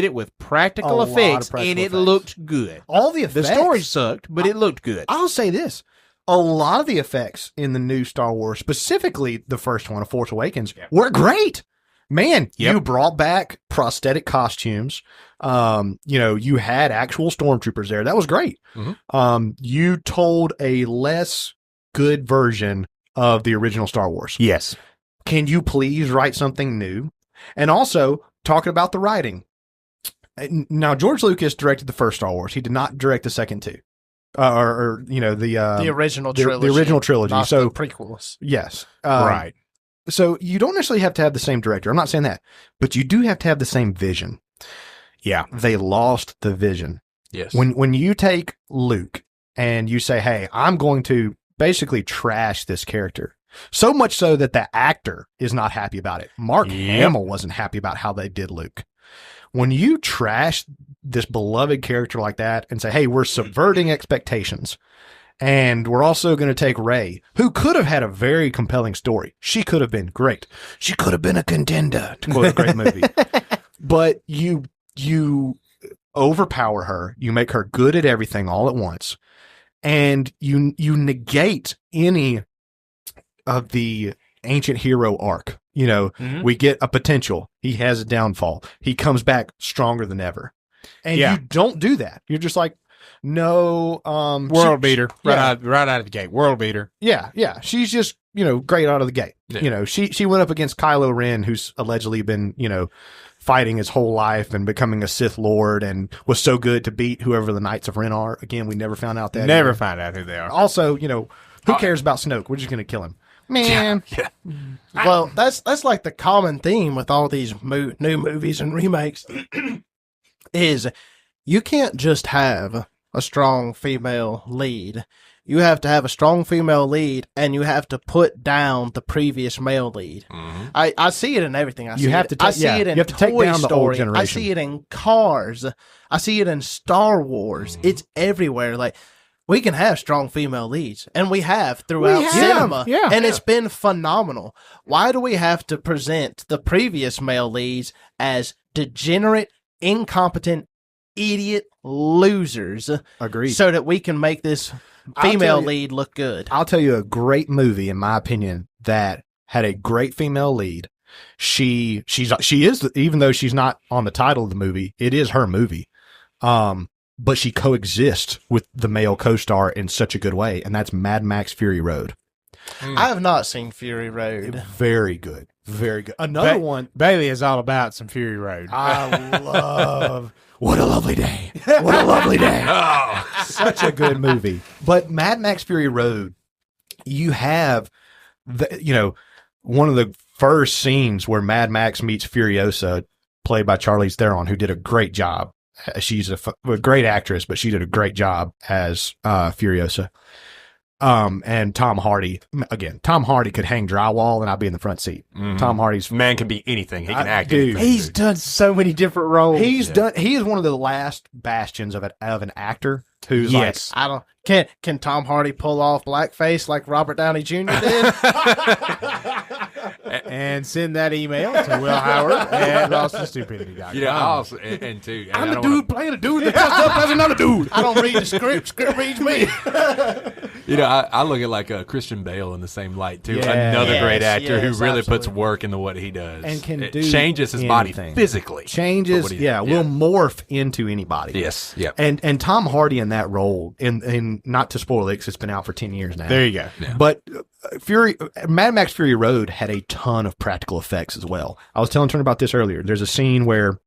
Speaker 1: it with practical effects, and it looked good.
Speaker 4: All the effects.
Speaker 1: The story sucked, but it looked good.
Speaker 4: I'll say this. A lot of the effects in the new Star Wars, specifically the first one, A Force Awakens, were great. Man, you brought back prosthetic costumes. You had actual stormtroopers there. That was great. Mm-hmm. You told a less good version of the original Star Wars.
Speaker 1: Yes.
Speaker 4: Can you please write something new? And also, talking about the writing. Now, George Lucas directed the first Star Wars. He did not direct the second two. The
Speaker 3: original trilogy.
Speaker 4: The original trilogy.
Speaker 3: Not
Speaker 4: so
Speaker 3: the prequels.
Speaker 4: Yes.
Speaker 1: Right.
Speaker 4: So you don't necessarily have to have the same director. I'm not saying that. But you do have to have the same vision.
Speaker 1: Yeah.
Speaker 4: They lost the vision.
Speaker 2: Yes.
Speaker 4: When you take Luke and you say, hey, I'm going to basically trash this character. So much so that the actor is not happy about it. Mark Hamill wasn't happy about how they did Luke. When you trash this beloved character like that and say, hey, we're subverting expectations, and we're also going to take Rey, who could have had a very compelling story. She could have been great. She could have been a contender, to quote a great movie. But you overpower her. You make her good at everything all at once. and you negate any of the ancient hero arc. You know, we get a potential. He has a downfall. He comes back stronger than ever. And you don't do that. You're just like, no,
Speaker 1: world beater right out of the gate. World beater.
Speaker 4: Yeah, yeah. She's just, great out of the gate. Yeah. She went up against Kylo Ren, who's allegedly been, fighting his whole life and becoming a Sith Lord, and was so good to beat whoever the Knights of Ren are. Again, we never found out that.
Speaker 1: Never find out who they are.
Speaker 4: Also, who cares about Snoke? We're just going to kill him. Man.
Speaker 2: Yeah.
Speaker 3: Well, that's like the common theme with all these new movies and remakes is you can't just have a strong female lead. You have to have a strong female lead, and you have to put down the previous male lead. Mm-hmm. I see it in everything. I see it in Toy Story. I see it in Cars. I see it in Star Wars. Mm-hmm. It's everywhere. Like, we can have strong female leads, and we have throughout cinema, and it's been phenomenal. Why do we have to present the previous male leads as degenerate, incompetent, idiot losers?
Speaker 4: Agreed.
Speaker 3: So that we can make this female lead look good.
Speaker 4: I'll tell you a great movie, in my opinion, that had a great female lead. She is, even though she's not on the title of the movie, it is her movie. But she coexists with the male co-star in such a good way, and that's Mad Max Fury Road.
Speaker 3: I have not seen Fury Road.
Speaker 4: Very good. Very good. Another one.
Speaker 1: Bailey is all about some Fury Road.
Speaker 4: I love. What a lovely day. What a lovely day. Such a good movie. But Mad Max Fury Road, you have, one of the first scenes where Mad Max meets Furiosa, played by Charlize Theron, who did a great job. She's a great actress, but she did a great job as Furiosa. And Tom Hardy, again, Tom Hardy could hang drywall and I'd be in the front seat. Mm-hmm. Tom Hardy's
Speaker 2: man can be anything. He can act.
Speaker 4: Dude,
Speaker 1: he's done so many different roles.
Speaker 4: He is one of the last bastions of an actor who's like,
Speaker 3: I don't. Can Tom Hardy pull off blackface like Robert Downey Jr. did?
Speaker 1: And send that email to Will Howard at RawStupidity.com.
Speaker 2: Yeah, also, and too. And
Speaker 4: I'm the dude playing a dude that fucked up as another dude.
Speaker 3: I don't read the script. Script reads me.
Speaker 2: I look at like Christian Bale in the same light too. Another great actor who really puts work into what he does
Speaker 4: and can
Speaker 2: changes his body physically.
Speaker 4: Will morph into anybody.
Speaker 2: Yes, yeah.
Speaker 4: And Tom Hardy in that role, in not to spoil it, 'cause it's been out for 10 years now.
Speaker 1: There you go.
Speaker 2: Yeah.
Speaker 4: But Mad Max Fury Road had a ton of practical effects as well. I was telling Turner about this earlier. There's a scene where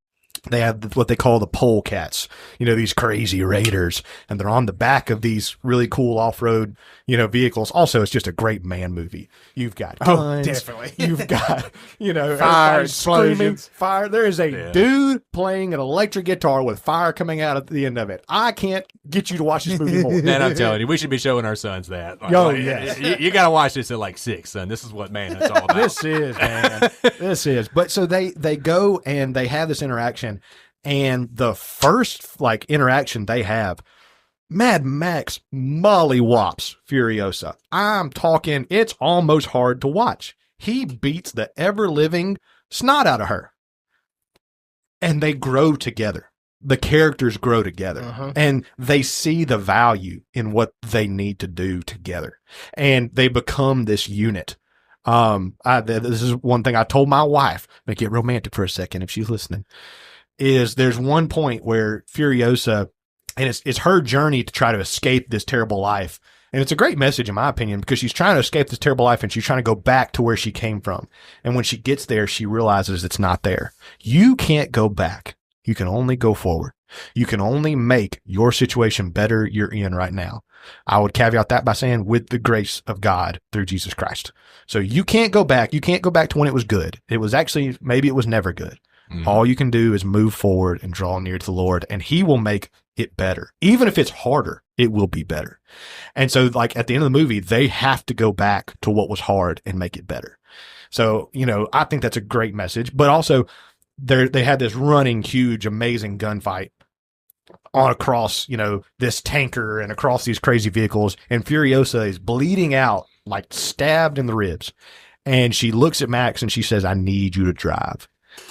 Speaker 4: they have what they call the pole cats, these crazy raiders, and they're on the back of these really cool off-road, vehicles. Also, it's just a great man movie. You've got guns.
Speaker 1: Definitely.
Speaker 4: You've got,
Speaker 1: fire, explosions.
Speaker 4: Fire. There is a dude playing an electric guitar with fire coming out at the end of it. I can't get you to watch this movie more.
Speaker 2: Man, I'm telling you, we should be showing our sons that.
Speaker 4: Yes.
Speaker 2: You got to watch this at like 6, son. This is what manhood's all about.
Speaker 4: This is, man. This is. But so they go and they have this interaction. And the first interaction they have, Mad Max mollywops Furiosa. I'm talking, it's almost hard to watch. He beats the ever-living snot out of her. And they grow together. The characters grow together. And they see the value in what they need to do together. And they become this unit. This is one thing I told my wife. Make it romantic for a second if she's listening. There's one point where Furiosa, and it's her journey to try to escape this terrible life. And it's a great message, in my opinion, because she's trying to escape this terrible life and she's trying to go back to where she came from. And when she gets there, she realizes it's not there. You can't go back. You can only go forward. You can only make your situation better you're in right now. I would caveat that by saying with the grace of God through Jesus Christ. So you can't go back. You can't go back to when it was good. It was actually, maybe it was never good. Mm-hmm. All you can do is move forward and draw near to the Lord, and He will make it better. Even if it's harder, it will be better. And so, at the end of the movie, they have to go back to what was hard and make it better. So, I think that's a great message. But also, they had this running, huge, amazing gunfight on across, this tanker and across these crazy vehicles. And Furiosa is bleeding out, stabbed in the ribs. And she looks at Max and she says, I need you to drive.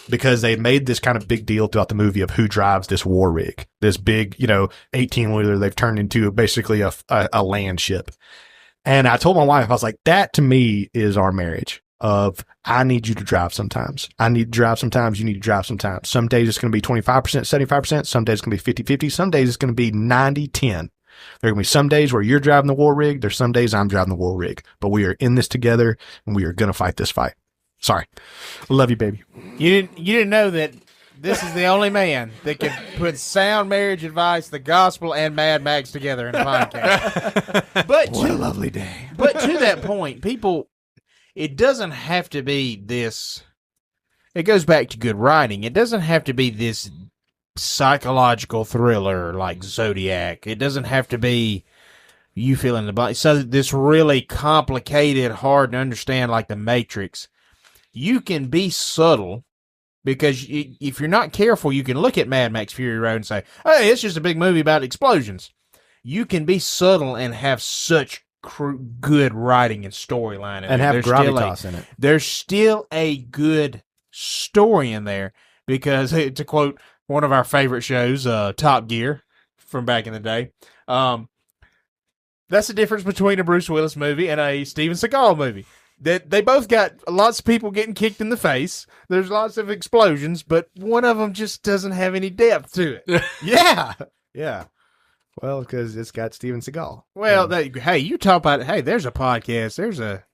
Speaker 4: because they made this kind of big deal throughout the movie of who drives this war rig, this big, 18-wheeler they've turned into basically a land ship. And I told my wife, I was like, that to me is our marriage of I need you to drive sometimes. I need to drive sometimes. You need to drive sometimes. Some days it's going to be 25%, 75%. Some days it's going to be 50-50. Some days it's going to be 90-10. There are going to be some days where you're driving the war rig. There's some days I'm driving the war rig. But we are in this together, and we are going to fight this fight. Sorry. Love you, baby.
Speaker 1: You didn't know that this is the only man that can put sound marriage advice, the gospel, and Mad Max together in a podcast. But
Speaker 4: What a lovely day.
Speaker 1: But to that point, people, it doesn't have to be this. It goes back to good writing. It doesn't have to be this psychological thriller like Zodiac. It doesn't have to be you fill in the blank. So this really complicated, hard to understand like The Matrix. You can be subtle because if you're not careful, you can look at Mad Max Fury Road and say, hey, it's just a big movie about explosions. You can be subtle and have such good writing and storyline.
Speaker 4: And have gravitas in it.
Speaker 1: There's still a good story in there because, to quote one of our favorite shows, Top Gear, from back in the day, that's the difference between a Bruce Willis movie and a Steven Seagal movie. That they both got lots of people getting kicked in the face. There's lots of explosions, but one of them just doesn't have any depth to it.
Speaker 4: Yeah. Well, because it's got Steven Seagal.
Speaker 1: Well, hey, you talk about it. Hey, there's a podcast.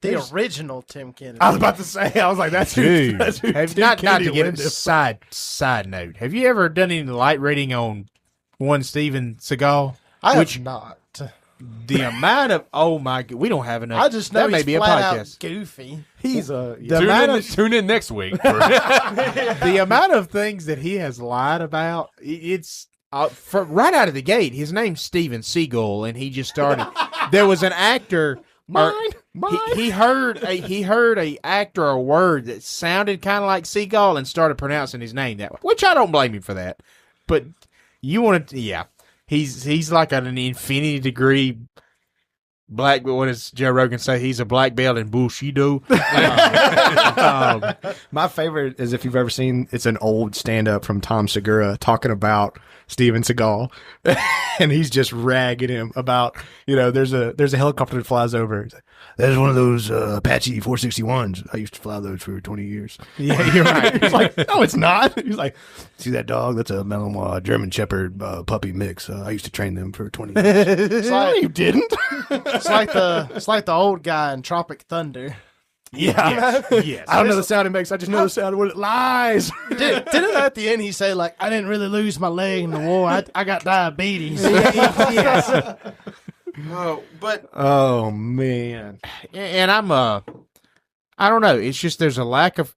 Speaker 3: The original Tim Kennedy.
Speaker 4: I was about to say, I was like, that's who. That's who
Speaker 1: Have,
Speaker 4: Tim
Speaker 1: not
Speaker 4: Kennedy
Speaker 1: to get
Speaker 4: lived
Speaker 1: a
Speaker 4: in.
Speaker 1: side note. Have you ever done any light reading on one Steven Seagal?
Speaker 3: I have not.
Speaker 1: The amount of my God, we don't have enough.
Speaker 3: I just know
Speaker 1: that may
Speaker 3: he's
Speaker 1: be a
Speaker 3: flat out
Speaker 1: podcast.
Speaker 3: goofy.
Speaker 4: He's a
Speaker 2: Tune in next week.
Speaker 1: The amount of things that he has lied about, it's right out of the gate. His name's Steven Seagal, and he just started. There was an actor. He heard a actor a word that sounded kind of like Seagal and started pronouncing his name that way, which I don't blame him for that. But you want to, yeah. He's like an infinity degree black. What does Joe Rogan say? He's a black belt in Bushido.
Speaker 4: My favorite is if you've ever seen, it's an old stand-up from Tom Segura talking about Steven Seagal, and he's just ragging him about, there's a helicopter that flies over. He's like, there's one of those Apache 461s. I used to fly those for 20 years.
Speaker 1: Yeah, you're right.
Speaker 4: He's like, no, it's not. He's like, see that dog? That's a Malinois German Shepherd puppy mix. I used to train them for 20 years.
Speaker 3: It's like,
Speaker 4: you didn't.
Speaker 3: it's like the old guy in Tropic Thunder.
Speaker 4: Yeah.
Speaker 1: Yes.
Speaker 4: I don't know the sound it makes. I just know the sound when it lies.
Speaker 3: Didn't at the end he say, like, I didn't really lose my leg in the war. I got diabetes.
Speaker 1: Yes. But
Speaker 4: Oh, man.
Speaker 1: and I don't know. It's just there's a lack of.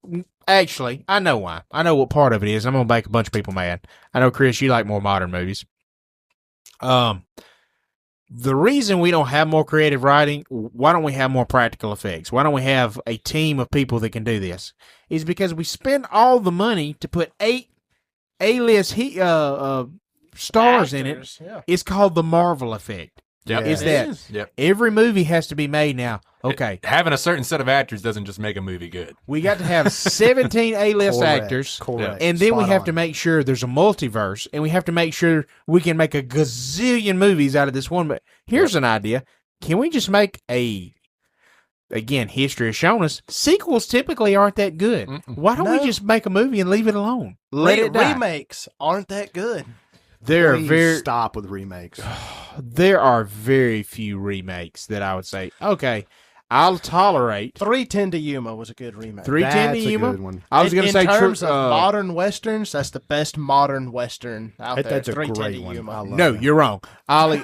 Speaker 1: Actually, I know why. I know what part of it is. I'm gonna make a bunch of people mad. I know, Chris, you like more modern movies. The reason we don't have more creative writing, why don't we have more practical effects? Why don't we have a team of people that can do this? Is because we spend all the money to put 8 A-list stars in it.
Speaker 3: Actors, yeah.
Speaker 1: It's called the Marvel effect.
Speaker 2: Yep.
Speaker 1: Is
Speaker 3: It
Speaker 1: that
Speaker 3: is.
Speaker 2: Yep.
Speaker 1: every movie has to be made now? Okay,
Speaker 2: Having a certain set of actors doesn't just make a movie good.
Speaker 1: we got to have 17 A-list
Speaker 4: Correct.
Speaker 1: actors.
Speaker 4: Correct.
Speaker 1: And then we
Speaker 4: Spot
Speaker 1: have
Speaker 4: on.
Speaker 1: to make sure there's a multiverse, and we have to make sure we can make a gazillion movies out of this one. But here's an idea. Can we just make again, history has shown us, sequels typically aren't that good. Why don't we
Speaker 3: No.
Speaker 1: just make a movie and leave it alone? Let it die.
Speaker 3: Remakes aren't that good.
Speaker 1: There are
Speaker 4: Please stop with remakes.
Speaker 1: there are very few remakes that I would say, okay, I'll tolerate.
Speaker 3: 310 to Yuma was a good remake.
Speaker 1: 310
Speaker 4: That's
Speaker 1: to
Speaker 4: a
Speaker 1: Yuma.
Speaker 4: good one.
Speaker 1: I was going to say
Speaker 3: in terms
Speaker 1: true,
Speaker 3: of modern westerns, that's the best modern western out there.
Speaker 4: That's a
Speaker 3: 310
Speaker 4: great
Speaker 3: to
Speaker 4: one.
Speaker 3: Yuma.
Speaker 4: I love
Speaker 1: no,
Speaker 4: that.
Speaker 1: you're wrong. Ollie,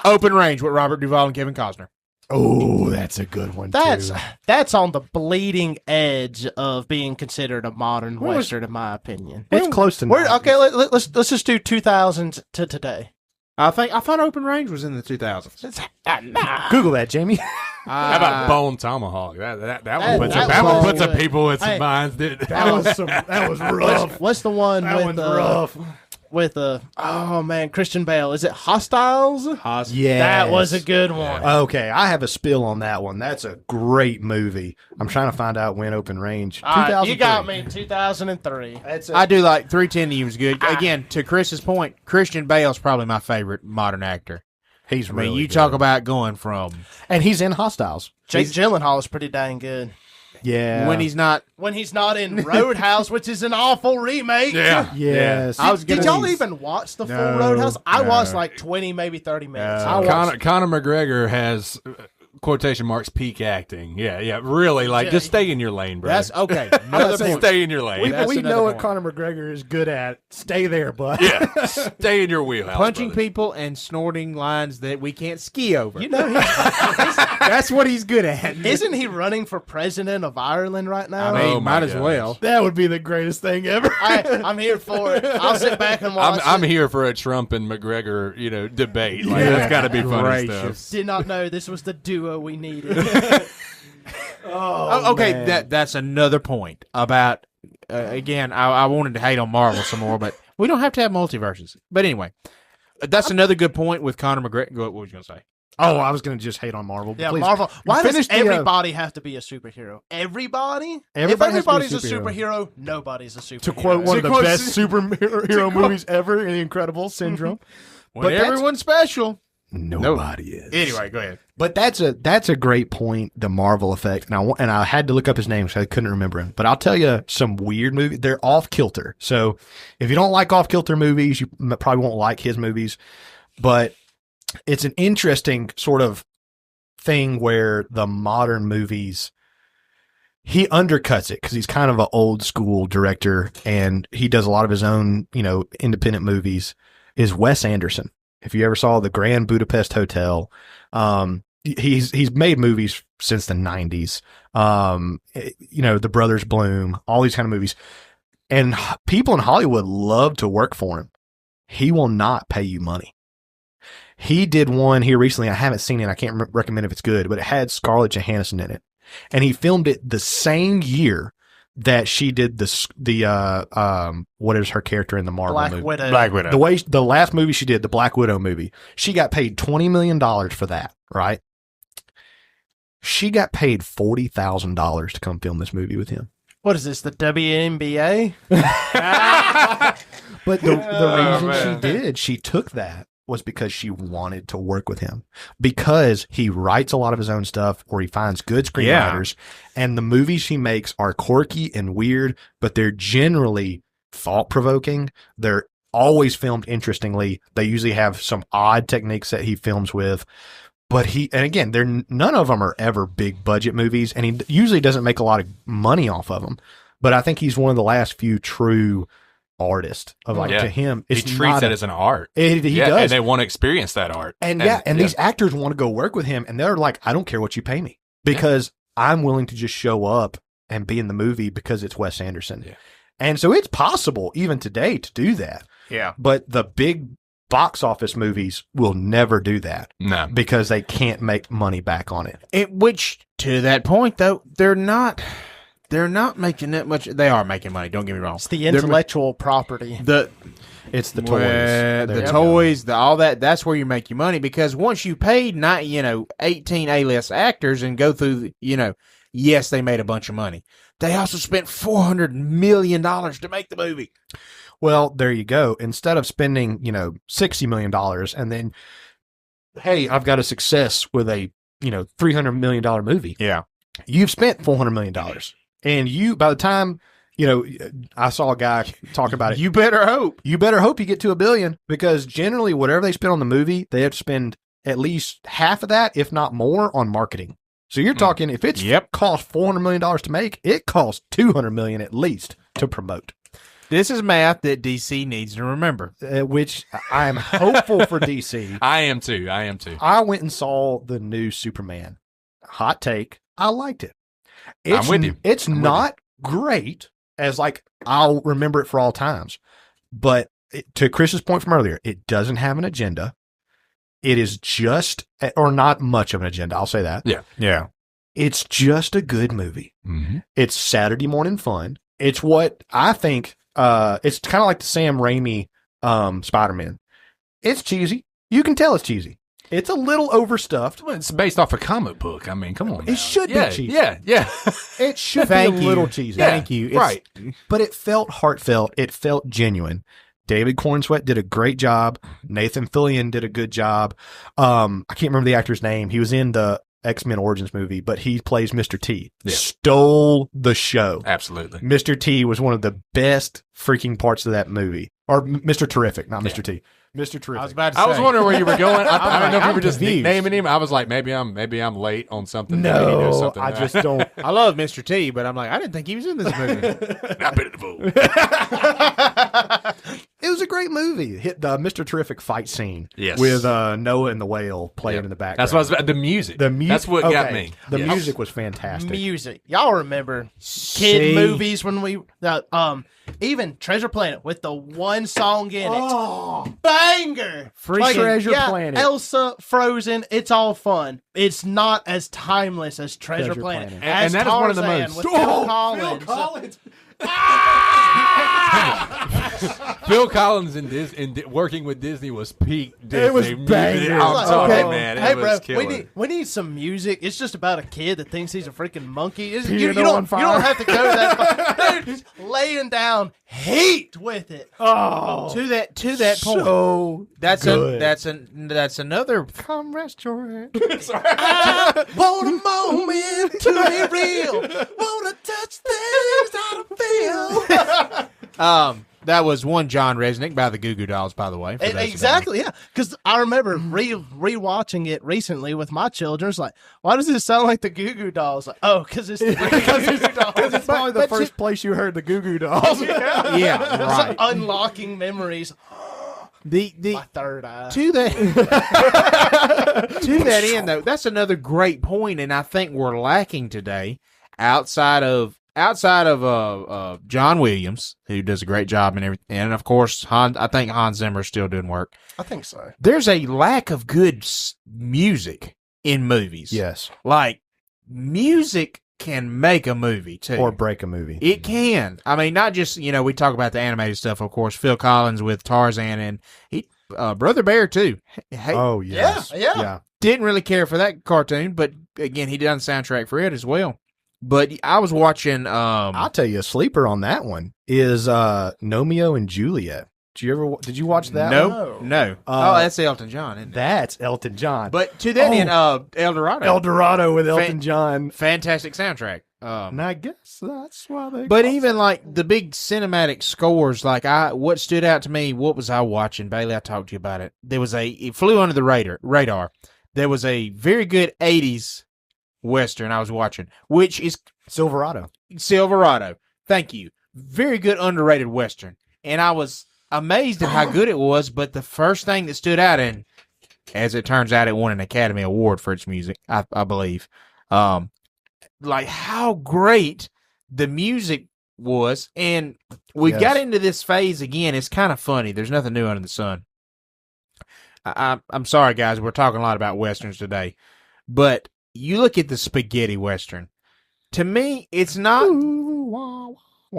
Speaker 1: Open Range with Robert Duvall and Kevin Costner.
Speaker 4: Oh, that's a good one, too.
Speaker 3: That's on the bleeding edge of being considered a modern
Speaker 1: Where was-
Speaker 3: western, in my opinion.
Speaker 4: It's close to
Speaker 3: Okay, let's just do 2000s to today.
Speaker 1: I thought Open Range was in the 2000s.
Speaker 4: Google that, Jamie.
Speaker 2: How about Bone Tomahawk? That
Speaker 3: That-
Speaker 2: one puts
Speaker 3: that
Speaker 2: that one
Speaker 3: was
Speaker 2: puts some
Speaker 3: good.
Speaker 2: people with some
Speaker 3: Hey.
Speaker 2: minds.
Speaker 4: That was rough.
Speaker 3: What's the one
Speaker 4: That
Speaker 3: with
Speaker 4: one's rough.
Speaker 3: with Christian Bale. Is it Hostiles?
Speaker 4: Yeah,
Speaker 3: That was a good one.
Speaker 4: Okay, I have a spill on that one. That's a great movie. I'm trying to find out when Open Range.
Speaker 3: All right, you got me. 2003.
Speaker 1: I do like 310 was good. Again, to Chris's point, Christian Bale's probably my favorite modern actor.
Speaker 4: He's really
Speaker 1: you
Speaker 4: good.
Speaker 1: talk about going from
Speaker 4: and he's in Hostiles.
Speaker 3: Jake Gyllenhaal is pretty dang good.
Speaker 4: Yeah,
Speaker 1: when he's not
Speaker 3: in Roadhouse, which is an awful remake.
Speaker 2: Yeah.
Speaker 4: Yes.
Speaker 3: Did y'all even watch the full Roadhouse? I watched like 20, maybe 30 minutes.
Speaker 2: Conor McGregor has quotation marks peak acting. Yeah, really. Like, just stay in your lane, bro.
Speaker 1: That's okay.
Speaker 2: Just stay in your lane.
Speaker 4: We know what Conor McGregor is good at. Stay there, bud.
Speaker 2: Yeah, stay in your wheelhouse.
Speaker 1: Punching
Speaker 2: brother.
Speaker 1: people and snorting lines that we can't ski over.
Speaker 3: You know,
Speaker 1: That's what he's good at.
Speaker 3: isn't he running for president of Ireland right now?
Speaker 1: I mean,
Speaker 2: Oh, my
Speaker 1: might as
Speaker 2: gosh.
Speaker 1: well.
Speaker 4: That would be the greatest thing ever.
Speaker 3: I'm here for it. I'll sit back and watch.
Speaker 2: I'm
Speaker 3: it.
Speaker 2: here for a Trump and McGregor, debate. Like, that's got to be funny stuff.
Speaker 1: Gracious.
Speaker 3: Did not know this was the duo we needed.
Speaker 1: Okay,
Speaker 4: man.
Speaker 1: that's another point about. Again, I wanted to hate on Marvel some more, but we don't have to have multiverses. But anyway, that's another good point with Conor McGregor. What was you gonna say?
Speaker 4: Oh, I was going to just hate on Marvel.
Speaker 3: Yeah,
Speaker 4: Please.
Speaker 3: Marvel. Why does
Speaker 4: Finish the,
Speaker 3: everybody have to be a superhero? Everybody?
Speaker 4: Everybody
Speaker 3: if
Speaker 4: has to be a
Speaker 3: everybody's a superhero, nobody's a superhero.
Speaker 4: to quote one of the
Speaker 1: quote-
Speaker 4: best superhero movies ever, The Incredible Syndrome.
Speaker 1: When
Speaker 4: But that's-
Speaker 1: everyone's special.
Speaker 4: Nobody is.
Speaker 1: Anyway, go ahead.
Speaker 4: But that's a great point, the Marvel effect. And I had to look up his name because I couldn't remember him. But I'll tell you some weird movies. They're off kilter. So if you don't like off kilter movies, you probably won't like his movies. But it's an interesting sort of thing where the modern movies, he undercuts it because he's kind of an old school director and he does a lot of his own, independent movies, is Wes Anderson. If you ever saw the Grand Budapest Hotel, he's made movies since the 90s. The Brothers Bloom, all these kind of movies. And people in Hollywood love to work for him. He will not pay you money. He did one here recently. I haven't seen it. I can't recommend if it's good, but it had Scarlett Johansson in it. And he filmed it the same year that she did what is her character in the Marvel
Speaker 3: Black
Speaker 4: movie?
Speaker 3: Widow.
Speaker 2: Black Widow.
Speaker 4: The last movie she did, the Black Widow movie, she got paid $20 million for that, right? She got paid $40,000 to come film this movie with him.
Speaker 3: What is this, the WNBA?
Speaker 4: But the reason
Speaker 2: man.
Speaker 4: she did, she took that was because she wanted to work with him, because he writes a lot of his own stuff or he finds good screenwriters, and the movies he makes are quirky and weird, but they're generally thought-provoking. They're always filmed interestingly. They usually have some odd techniques that he films with. But none of them are ever big budget movies, and he usually doesn't make a lot of money off of them. But I think he's one of the last few true artists to him.
Speaker 2: He treats it as an art.
Speaker 4: He does.
Speaker 2: And they want to experience that art.
Speaker 4: And these actors want to go work with him, and they're like, I don't care what you pay me, because I'm willing to just show up and be in the movie because it's Wes Anderson.
Speaker 2: Yeah.
Speaker 4: And so it's possible even today to do that.
Speaker 1: Yeah.
Speaker 4: But the big box office movies will never do that
Speaker 2: No.
Speaker 4: because they can't make money back on it.
Speaker 1: Which, to that point, though, they're not making that much. They are making money. Don't get me wrong.
Speaker 3: It's the intellectual property.
Speaker 4: It's the toys.
Speaker 1: The toys, all that. That's where you make your money, because once you paid 18 A-list actors and go through, yes, they made a bunch of money. They also spent $400 million to make the movie.
Speaker 4: Well, there you go. Instead of spending, $60 million and then, hey, I've got a success with a, $300 million movie.
Speaker 1: Yeah.
Speaker 4: You've spent $400 million. And by the time, I saw a guy talk about it.
Speaker 1: You better hope.
Speaker 4: You better hope you get to $1 billion, because generally whatever they spend on the movie, they have to spend at least half of that, if not more, on marketing. So you're talking, if it's cost $400 million to make, it costs $200 million at least to promote.
Speaker 1: This is math that DC needs to remember.
Speaker 4: Which I'm hopeful for DC.
Speaker 2: I am too.
Speaker 4: I went and saw the new Superman. Hot take. I liked it.
Speaker 2: I'm with you.
Speaker 4: It's not great as I'll remember it for all times. But to Chris's point from earlier, it doesn't have an agenda. It is just, or not much of an agenda. I'll say that.
Speaker 1: Yeah.
Speaker 4: It's just a good movie.
Speaker 2: Mm-hmm.
Speaker 4: It's Saturday morning fun. It's what I think, it's kind of like the Sam Raimi Spider-Man. It's cheesy. You can tell it's cheesy. It's a little overstuffed.
Speaker 2: Well, it's based off a comic book. I mean, come on. Now.
Speaker 4: It should
Speaker 2: yeah,
Speaker 4: be cheesy.
Speaker 2: Yeah.
Speaker 4: It should
Speaker 1: Thank
Speaker 4: be a
Speaker 1: you.
Speaker 4: little cheesy.
Speaker 1: Thank you. It's-
Speaker 2: Right.
Speaker 4: But it felt heartfelt. It felt genuine. David Cornsweet did a great job. Nathan Fillion did a good job. I can't remember the actor's name. He was in the X-Men Origins movie, but he plays Mr. T.
Speaker 2: Yeah.
Speaker 4: Stole the show.
Speaker 2: Absolutely.
Speaker 4: Mr. T was one of the best freaking parts of that movie. Or Mr. Terrific, not Mr. T. Mr. Terrific.
Speaker 1: I was about to say.
Speaker 2: I was wondering where you were going. I don't know if you
Speaker 1: I'm
Speaker 2: were just
Speaker 1: confused.
Speaker 2: nicknaming him. I was like, maybe I'm late on something. Maybe he knows
Speaker 4: No,
Speaker 2: something
Speaker 4: I
Speaker 2: that
Speaker 4: just don't.
Speaker 1: I love Mr. T, but I'm like, I didn't think he was in this movie.
Speaker 2: I've been in the fool.
Speaker 4: It was a great movie. Hit the Mr. Terrific fight scene
Speaker 2: Yes.
Speaker 4: with Noah and the whale playing in the background.
Speaker 2: That's what I was about. The music.
Speaker 4: The music.
Speaker 2: That's what got me.
Speaker 4: The
Speaker 2: Yes.
Speaker 4: music was fantastic.
Speaker 3: Music. Y'all remember kid
Speaker 1: See?
Speaker 3: movies when we even Treasure Planet with the one song in it.
Speaker 4: Oh,
Speaker 3: Banger.
Speaker 1: Free
Speaker 3: Like,
Speaker 4: Treasure
Speaker 3: yeah,
Speaker 4: Planet.
Speaker 3: Elsa, Frozen, it's all fun. It's not as timeless as Treasure
Speaker 4: Treasure
Speaker 3: Planet.
Speaker 4: Planet.
Speaker 2: And
Speaker 3: As
Speaker 2: that is one of the
Speaker 3: Tarzan
Speaker 2: most-
Speaker 3: with Phil Collins.
Speaker 2: Phil Collins in working with Disney was peak Disney.
Speaker 4: It was
Speaker 2: music.
Speaker 4: banger.
Speaker 2: I'm
Speaker 3: Like,
Speaker 2: talking,
Speaker 3: okay,
Speaker 2: man.
Speaker 3: Hey,
Speaker 2: It was
Speaker 3: bro,
Speaker 2: killer.
Speaker 3: we need some music. It's just about a kid that thinks he's a freaking monkey. You
Speaker 4: Piano on
Speaker 3: don't, you don't
Speaker 4: fire.
Speaker 3: have to go that far. Dude, laying down heat with it.
Speaker 4: Oh,
Speaker 1: to that point.
Speaker 4: so
Speaker 1: That's
Speaker 4: good.
Speaker 1: that's another.
Speaker 4: Come rest your head.
Speaker 3: I want a moment to be real. Want to touch things I don't feel.
Speaker 1: That was one John Resnick by the Goo Goo Dolls, by the way. for those who don't know.
Speaker 3: Exactly, yeah. Because I remember rewatching it recently with my children. It's like, why does this sound like the Goo Goo Dolls? Like, oh, because it's the Goo Goo Dolls.
Speaker 4: It's probably the
Speaker 1: but
Speaker 4: first place you heard the Goo Goo Dolls.
Speaker 1: Yeah,
Speaker 3: It's
Speaker 1: right.
Speaker 3: like unlocking memories.
Speaker 1: The
Speaker 3: My third eye.
Speaker 1: to that to that end though, that's another great point, and I think we're lacking today outside of John Williams, who does a great job and everything, and of course I think Hans Zimmer is still doing work.
Speaker 3: I think so.
Speaker 1: There's a lack of good music in movies.
Speaker 4: Yes,
Speaker 1: Like music can make a movie too.
Speaker 4: or break a movie.
Speaker 1: It can. I mean, not just, we talk about the animated stuff, of course. Phil Collins with Tarzan and Brother Bear, too. Hey,
Speaker 4: Oh yes,
Speaker 3: Yeah.
Speaker 1: didn't really care for that cartoon, but again, he done the soundtrack for it as well. But I was watching.
Speaker 4: I'll tell you a sleeper on that one is Nomeo and Juliet. Did you watch that? one?
Speaker 1: no. That's Elton John, isn't it?
Speaker 4: That's Elton John.
Speaker 1: But to that end, El Dorado.
Speaker 4: El Dorado with Elton John.
Speaker 1: Fantastic soundtrack.
Speaker 4: And I guess that's why they.
Speaker 1: But
Speaker 4: call
Speaker 1: even like the big cinematic scores, like what stood out to me, what was I watching? Bailey, I talked to you about it. It flew under the radar. There was a very good 80s Western I was watching, which is
Speaker 4: Silverado.
Speaker 1: Silverado. Thank you. Very good underrated Western. And I was amazed at how good it was, but the first thing that stood out, and as it turns out, it won an Academy Award for its music, I believe. Like how great the music was, and we
Speaker 4: Yes.
Speaker 1: got into this phase again. It's kind of funny. There's nothing new under the sun. I'm sorry, guys. We're talking a lot about westerns today, but you look at the spaghetti western. To me, it's not.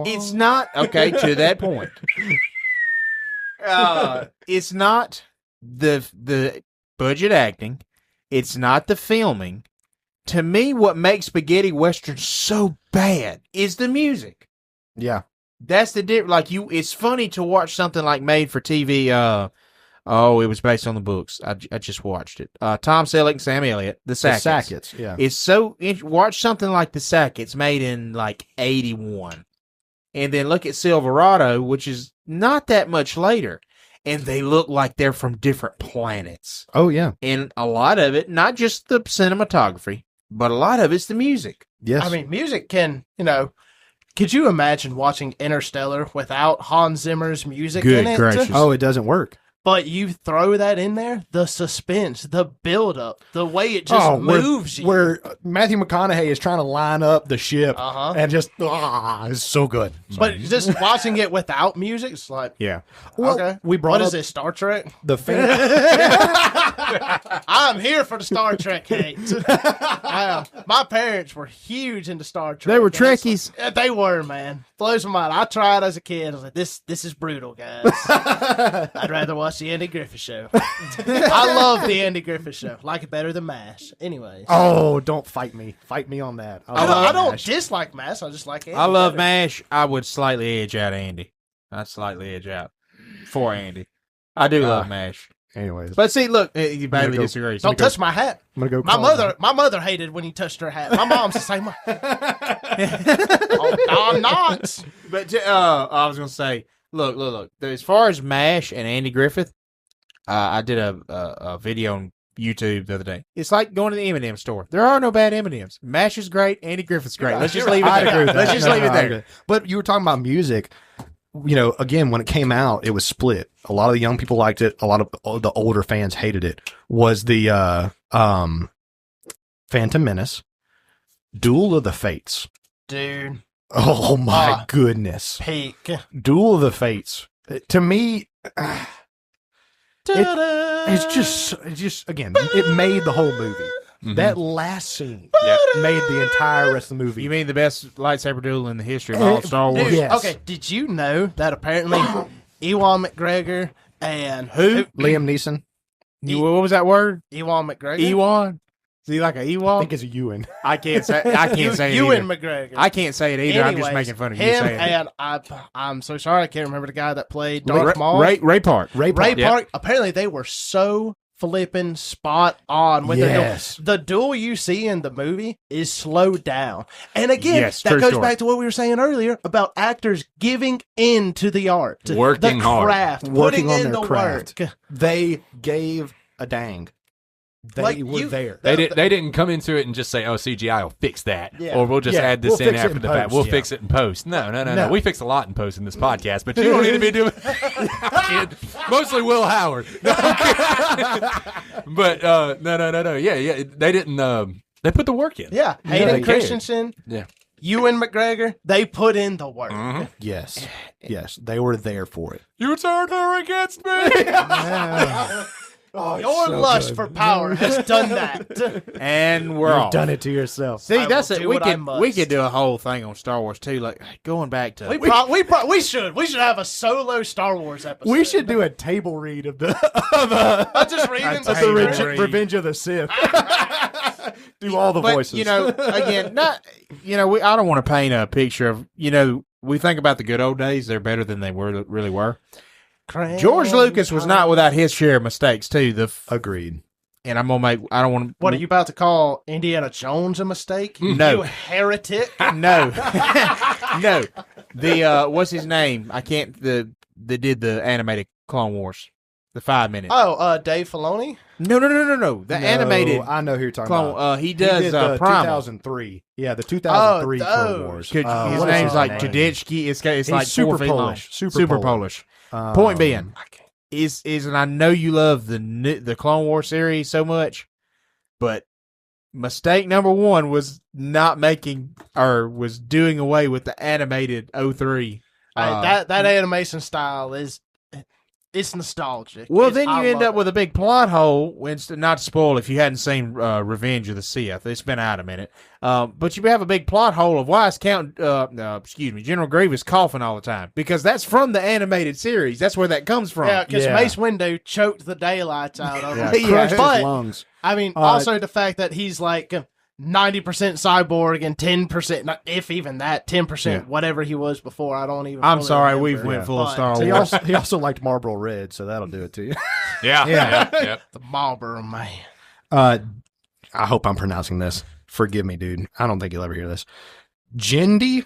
Speaker 1: It's not okay. To that point, it's not the budget acting. It's not the filming. To me, what makes spaghetti western so bad is the music.
Speaker 4: Yeah.
Speaker 1: That's the difference. Like it's funny to watch something like Made for TV. It was based on the books. I just watched it. Tom Selleck and Sam Elliott, The Sackets.
Speaker 4: The Sackets. Yeah.
Speaker 1: It's so watch something like The Sackets made in like 81, and then look at Silverado, which is not that much later, and they look like they're from different planets.
Speaker 4: Oh yeah.
Speaker 1: And a lot of it, not just the cinematography, but a lot of it's the music.
Speaker 4: Yes.
Speaker 3: I mean, music can, could you imagine watching Interstellar without Hans Zimmer's music
Speaker 1: Good
Speaker 3: in it?
Speaker 1: gracious.
Speaker 4: Oh, it doesn't work.
Speaker 3: But you throw that in there, the suspense, the build-up, the way it just moves you.
Speaker 4: Where Matthew McConaughey is trying to line up the ship
Speaker 3: Uh-huh.
Speaker 4: and just it's so good.
Speaker 3: But just watching it without music, it's like,
Speaker 1: Yeah.
Speaker 4: Well,
Speaker 3: okay,
Speaker 4: we brought
Speaker 3: what
Speaker 4: up
Speaker 3: is this, Star Trek?
Speaker 4: the fan.
Speaker 3: I'm here for the Star Trek hate. My parents were huge into Star Trek.
Speaker 1: They were Trekkies.
Speaker 3: They were, man. Blows my mind. I tried as a kid. I was like, this is brutal, guys. I'd rather watch the Andy Griffith Show. I love the Andy Griffith Show. Like it better than MASH. Anyways.
Speaker 4: Oh, don't fight me. Fight me on that.
Speaker 3: I don't dislike MASH. I just like Andy.
Speaker 1: I love
Speaker 3: better.
Speaker 1: MASH. I would slightly edge out Andy. I'd slightly edge out for Andy. I do love MASH.
Speaker 4: Anyways,
Speaker 1: But see, look, you badly
Speaker 4: go-
Speaker 1: disagree.
Speaker 3: Don't touch my hat.
Speaker 4: I'm gonna go.
Speaker 3: My mother hated when you touched her hat. My mom's the same way. Oh, I'm not.
Speaker 1: But I was gonna say, look. As far as MASH and Andy Griffith, I did a video on YouTube the other day. It's like going to the M&M store. There are no bad M&Ms. MASH is great. Andy Griffith's great. Let's just leave it
Speaker 4: I
Speaker 1: there.
Speaker 4: agree with that.
Speaker 1: Let's just leave it
Speaker 4: I
Speaker 1: there.
Speaker 4: agree. But you were talking about music. You know, again, when it came out, it was split. A lot of the young people liked it. A lot of the older fans hated it. Was the Phantom Menace, Duel of the Fates.
Speaker 3: Dude,
Speaker 4: Oh my goodness.
Speaker 3: peak.
Speaker 4: Duel of the Fates. To me, it's just again, it made the whole movie.
Speaker 2: Mhm.
Speaker 4: That last scene
Speaker 2: Yep.
Speaker 4: made the entire rest of the movie.
Speaker 1: You mean the best lightsaber duel in the history of all Star Wars?
Speaker 3: Dude,
Speaker 4: Yes.
Speaker 3: okay, did you know that apparently Ewan McGregor and
Speaker 1: Who?
Speaker 4: Liam Neeson,
Speaker 1: What was that word?
Speaker 3: Ewan McGregor?
Speaker 1: Ewan? Is he like a
Speaker 4: I
Speaker 1: Ewok?
Speaker 4: think it's a Ewan.
Speaker 1: I can't say. I can't say it
Speaker 3: Ewan
Speaker 1: either.
Speaker 3: McGregor.
Speaker 1: I can't say it either. I'm just
Speaker 3: Anyways,
Speaker 1: making fun of you
Speaker 3: him
Speaker 1: saying it.
Speaker 3: and I'm so sorry I can't remember the guy that played Darth Maul.
Speaker 1: Ray Park.
Speaker 4: Ray
Speaker 3: Ray
Speaker 4: Park.
Speaker 3: Park. Apparently they were so flipping spot on with
Speaker 4: Yes.
Speaker 3: the duel you see in the movie is slowed down. And again,
Speaker 1: Yes,
Speaker 3: that
Speaker 1: true
Speaker 3: goes
Speaker 1: story.
Speaker 3: back to what we were saying earlier about actors giving in to the art,
Speaker 2: Working
Speaker 3: the
Speaker 2: hard.
Speaker 3: craft,
Speaker 4: Working
Speaker 3: putting
Speaker 4: on
Speaker 3: in
Speaker 4: their
Speaker 3: the
Speaker 4: craft.
Speaker 3: work.
Speaker 4: They gave a dang. They
Speaker 3: Like,
Speaker 4: were
Speaker 3: you-
Speaker 4: there.
Speaker 2: They didn't come into it and just say, "Oh, CGI will fix that,"
Speaker 3: Yeah.
Speaker 2: or we'll just
Speaker 4: Yeah,
Speaker 2: add this
Speaker 4: we'll
Speaker 2: in
Speaker 4: fix it
Speaker 2: after
Speaker 4: in
Speaker 2: the fact.
Speaker 4: post,
Speaker 2: We'll
Speaker 4: yeah.
Speaker 2: fix it in post. No.
Speaker 4: No.
Speaker 2: We fix a lot in post in this podcast, but you don't need to be doing. Mostly Will Howard. But no. Yeah. They didn't. They put the work in.
Speaker 3: Yeah,
Speaker 2: they
Speaker 3: Hayden
Speaker 2: cared.
Speaker 3: Christensen,
Speaker 2: Yeah.
Speaker 3: Ewan McGregor, they put in the work.
Speaker 2: Mhm.
Speaker 4: Yes. Yes. They were there for it.
Speaker 2: You turned her against me.
Speaker 4: Oh,
Speaker 3: Your lust for power has done that.
Speaker 1: And we're
Speaker 4: You've
Speaker 1: off.
Speaker 4: done it to yourself.
Speaker 1: See,
Speaker 3: I
Speaker 1: that's
Speaker 3: will
Speaker 1: it.
Speaker 3: do
Speaker 1: We
Speaker 3: what I
Speaker 1: could
Speaker 3: must.
Speaker 1: do a whole thing on Star Wars too. Like going back to
Speaker 3: We should have a solo Star Wars episode.
Speaker 4: We should do a table read of the
Speaker 3: I'm just reading
Speaker 1: A
Speaker 3: the
Speaker 1: table
Speaker 3: script.
Speaker 1: read.
Speaker 4: Revenge of the Sith. Do all the
Speaker 1: but,
Speaker 4: voices.
Speaker 1: you know, again, I don't want to paint a picture of, we think about the good old days. They're better than they really were. George Lucas was not without his share of mistakes too.
Speaker 4: Agreed.
Speaker 1: And I'm gonna make. I don't want to.
Speaker 3: What are you about to call Indiana Jones a mistake?
Speaker 1: No.
Speaker 3: You heretic.
Speaker 1: No, no. The what's his name? I can't. They did the animated Clone Wars, the 5 minutes.
Speaker 3: Dave Filoni.
Speaker 1: No. The animated
Speaker 4: I know who you're talking
Speaker 1: Clone.
Speaker 4: about.
Speaker 1: He does
Speaker 4: did the
Speaker 1: Primal.
Speaker 4: 2003. Yeah, the 2003 Clone
Speaker 3: those.
Speaker 4: Wars.
Speaker 1: His
Speaker 4: What is
Speaker 1: name's like
Speaker 4: name?
Speaker 1: Juditsky. It's
Speaker 4: He's
Speaker 1: like
Speaker 4: super
Speaker 1: 4 feet long.
Speaker 4: Polish. Super
Speaker 1: Super
Speaker 4: Polish.
Speaker 1: Polish. Point being, is and I know you love the Clone War series so much, but mistake number one was not making or was doing away with the animated 03.
Speaker 3: That animation style it's nostalgic.
Speaker 1: Well, then
Speaker 3: I
Speaker 1: you end
Speaker 3: love
Speaker 1: up with a big plot hole. Not to spoil if you hadn't seen Revenge of the Sith, it's been out a minute. But you have a big plot hole of why is General Grievous coughing all the time, because that's from the animated series. That's where that comes from.
Speaker 3: Yeah, because
Speaker 4: Yeah.
Speaker 3: Mace Windu choked the daylights out of him.
Speaker 4: Yeah, crushed
Speaker 3: But
Speaker 4: his lungs.
Speaker 3: I mean, also the fact that he's like 90% cyborg and 10%, not if even that, 10% whatever he was before. I don't even.
Speaker 1: I'm
Speaker 3: fully
Speaker 1: sorry,
Speaker 3: remember.
Speaker 1: we've went full
Speaker 3: But
Speaker 1: Star
Speaker 4: He
Speaker 1: Wars.
Speaker 4: also liked Marlboro Red, so that'll do it to you.
Speaker 2: Yeah.
Speaker 3: The Marlboro Man.
Speaker 4: I hope I'm pronouncing this. Forgive me, dude. I don't think you'll ever hear this. Gendy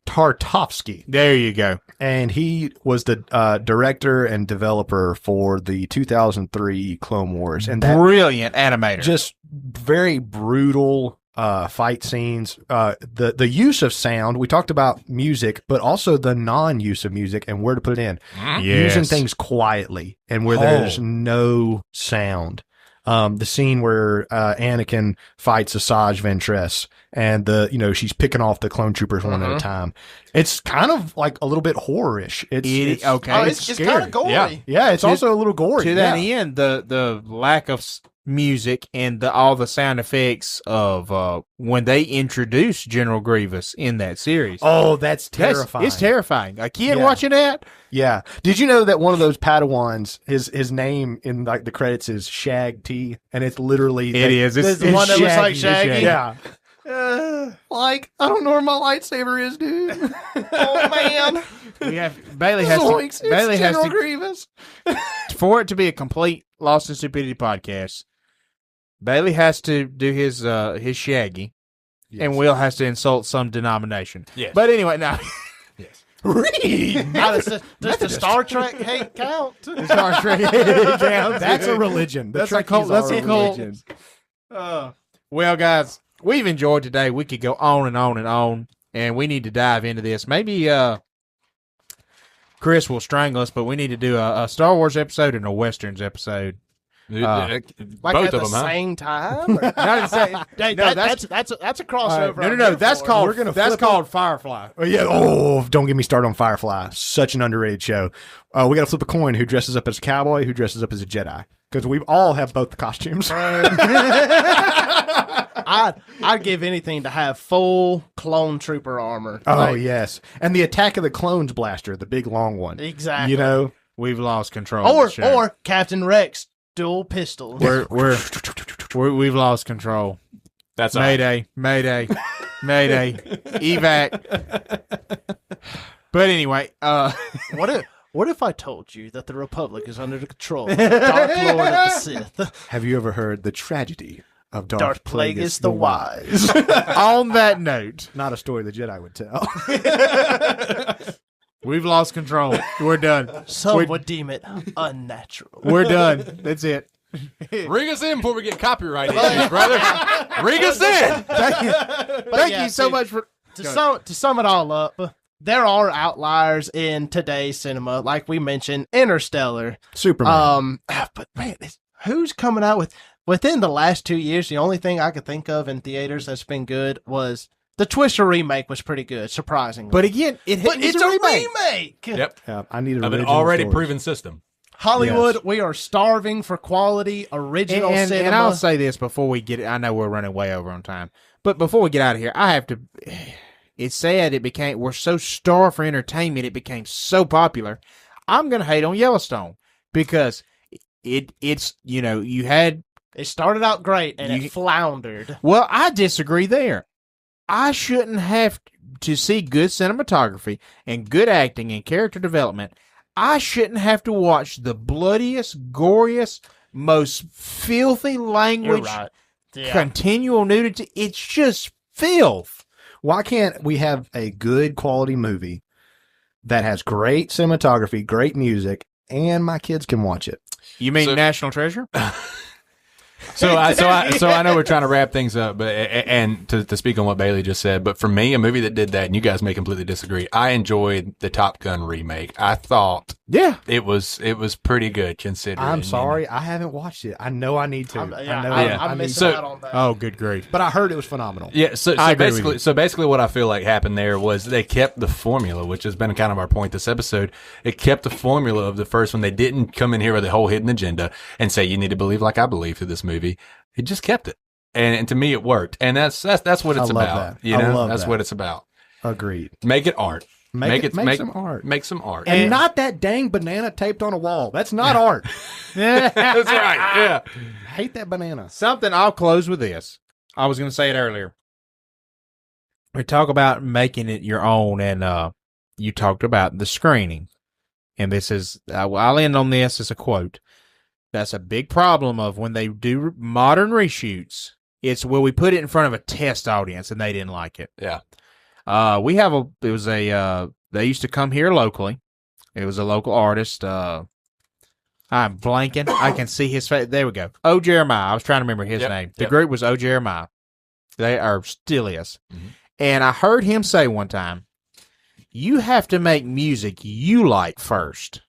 Speaker 4: Tartovsky.
Speaker 1: There you go.
Speaker 4: And he was the director and developer for the 2003 Clone Wars. And that
Speaker 1: Brilliant animator.
Speaker 4: just very brutal fight scenes. The use of sound. We talked about music, but also the non-use of music and where to put it in.
Speaker 1: Yes.
Speaker 4: Using things quietly and where there's no sound. The scene where Anakin fights Asajj Ventress, and she's picking off the clone troopers one at a time. It's kind of like a little bit horror-ish. It's
Speaker 1: okay.
Speaker 3: Oh, it's kind of gory.
Speaker 4: Yeah, it's also a little gory.
Speaker 1: To that end, the lack of music and all the sound effects of when they introduced General Grievous in that series.
Speaker 4: Oh, that's terrifying.
Speaker 1: It's terrifying. A kid watching that?
Speaker 4: Yeah. Did you know that one of those Padawans, his name in like the credits is Shag T, and it's literally
Speaker 1: It's
Speaker 3: the one that looks like Shaggy.
Speaker 4: Yeah. Like, I don't know where my lightsaber is, dude.
Speaker 3: Oh man.
Speaker 1: We have Bailey has to
Speaker 4: Grievous.
Speaker 1: for it to be a complete Lost in Stupidity podcast. Bailey has to do his Shaggy, and Will has to insult some denomination.
Speaker 2: Yes.
Speaker 1: But anyway, now
Speaker 2: Yes.
Speaker 4: Read.
Speaker 3: Does the Star Trek hate count?
Speaker 1: Star Trek counts.
Speaker 4: That's a religion.
Speaker 1: That's a cult. That's a cult. Well, guys, we've enjoyed today. We could go on and on and on, and we need to dive into this. Maybe Chris will strangle us, but we need to do a Star Wars episode and a Westerns episode.
Speaker 3: Like
Speaker 2: Both
Speaker 3: at
Speaker 2: of
Speaker 3: the
Speaker 2: them, huh?
Speaker 3: same time? Or?
Speaker 1: Not to say,
Speaker 3: Hey,
Speaker 1: no,
Speaker 3: that's a crossover.
Speaker 1: no. That's called
Speaker 4: flip
Speaker 1: called Firefly.
Speaker 4: Oh, yeah. Oh, don't get me started on Firefly. Such an underrated show. We got to flip a coin. Who dresses up as a cowboy? Who dresses up as a Jedi? Because we all have both the costumes.
Speaker 3: I'd give anything to have full clone trooper armor.
Speaker 4: Oh,
Speaker 3: Like,
Speaker 4: yes. And the Attack of the Clones blaster, the big long one.
Speaker 3: exactly.
Speaker 4: You know?
Speaker 1: We've lost control. of the show.
Speaker 3: Or Captain Rex dual pistol.
Speaker 1: We've lost control.
Speaker 2: That's all right.
Speaker 1: Mayday, evac. But anyway,
Speaker 3: What if I told you that the Republic is under the control of the Dark Lord of the Sith?
Speaker 4: Have you ever heard the tragedy of
Speaker 3: Darth Plagueis the Wise?
Speaker 1: on that note,
Speaker 4: Not a story the Jedi would tell.
Speaker 1: we've lost control. We're done.
Speaker 3: Some would deem it unnatural.
Speaker 1: We're done. That's it.
Speaker 2: Ring us in before we get copyright issues, brother. Ring us in.
Speaker 1: Thank you so much for.
Speaker 3: To sum it all up, there are outliers in today's cinema, like we mentioned, Interstellar.
Speaker 4: Superman.
Speaker 3: But man, who's coming out within the last 2 years? The only thing I could think of in theaters that's been good was the Twister remake was pretty good, surprisingly.
Speaker 1: But again, it's a remake.
Speaker 3: Yep.
Speaker 4: Yeah, I need
Speaker 2: Of an
Speaker 4: original
Speaker 2: already
Speaker 4: stories.
Speaker 2: proven system.
Speaker 3: Hollywood,
Speaker 4: Yes.
Speaker 3: we are starving for quality original cinema.
Speaker 1: And I'll say this before we get. I know we're running way over on time, but before we get out of here, I have to. It's sad we're so starved for entertainment. It became so popular. I'm gonna hate on Yellowstone because it's you had.
Speaker 3: It started out great and it floundered.
Speaker 1: Well, I disagree there. I shouldn't have to see good cinematography and good acting and character development. I shouldn't have to watch the bloodiest, goriest, most filthy language,
Speaker 3: You're right. Yeah.
Speaker 1: continual nudity. It's just filth.
Speaker 4: Why can't we have a good quality movie that has great cinematography, great music, and my kids can watch it?
Speaker 1: You mean
Speaker 2: So-
Speaker 1: National Treasure?
Speaker 2: So I know we're trying to wrap things up, but and to speak on what Bailey just said, but for me, a movie that did that, and you guys may completely disagree, I enjoyed the Top Gun remake. I thought
Speaker 1: Yeah.
Speaker 2: it was pretty good considering.
Speaker 4: I'm sorry, I haven't watched it. I know I need to.
Speaker 3: I'm
Speaker 2: Yeah.
Speaker 3: missing
Speaker 2: So-
Speaker 3: out on that.
Speaker 1: Oh, good grief.
Speaker 4: But I heard it was phenomenal.
Speaker 2: Yeah, so
Speaker 1: I agree with you.
Speaker 2: basically what I feel like happened there was they kept the formula, which has been kind of our point this episode. It kept the formula of the first one. They didn't come in here with a whole hidden agenda and say you need to believe like I believe through this movie. It just kept it, and to me it worked, and that's what it's
Speaker 4: I love
Speaker 2: about.
Speaker 4: that.
Speaker 2: You
Speaker 4: I
Speaker 2: know,
Speaker 4: love
Speaker 2: that's
Speaker 4: that.
Speaker 2: what it's about.
Speaker 4: Agreed.
Speaker 2: Make it art.
Speaker 4: Make some art.
Speaker 2: Make some art.
Speaker 4: And not that dang banana taped on a wall. That's not art.
Speaker 2: That's right. Yeah.
Speaker 4: I hate that banana.
Speaker 1: Something I'll close with this. I was going to say it earlier. We talk about making it your own, and you talked about the screening. And this is, I'll end on this as a quote. That's a big problem of when they do modern reshoots. It's where we put it in front of a test audience, and they didn't like it.
Speaker 2: Yeah.
Speaker 1: They used to come here locally. It was a local artist. I'm blanking. I can see his face. There we go. O. Jeremiah. I was trying to remember his name. The group was O. Jeremiah. They are still is.
Speaker 2: Mm-hmm.
Speaker 1: And I heard him say one time, you have to make music you like first.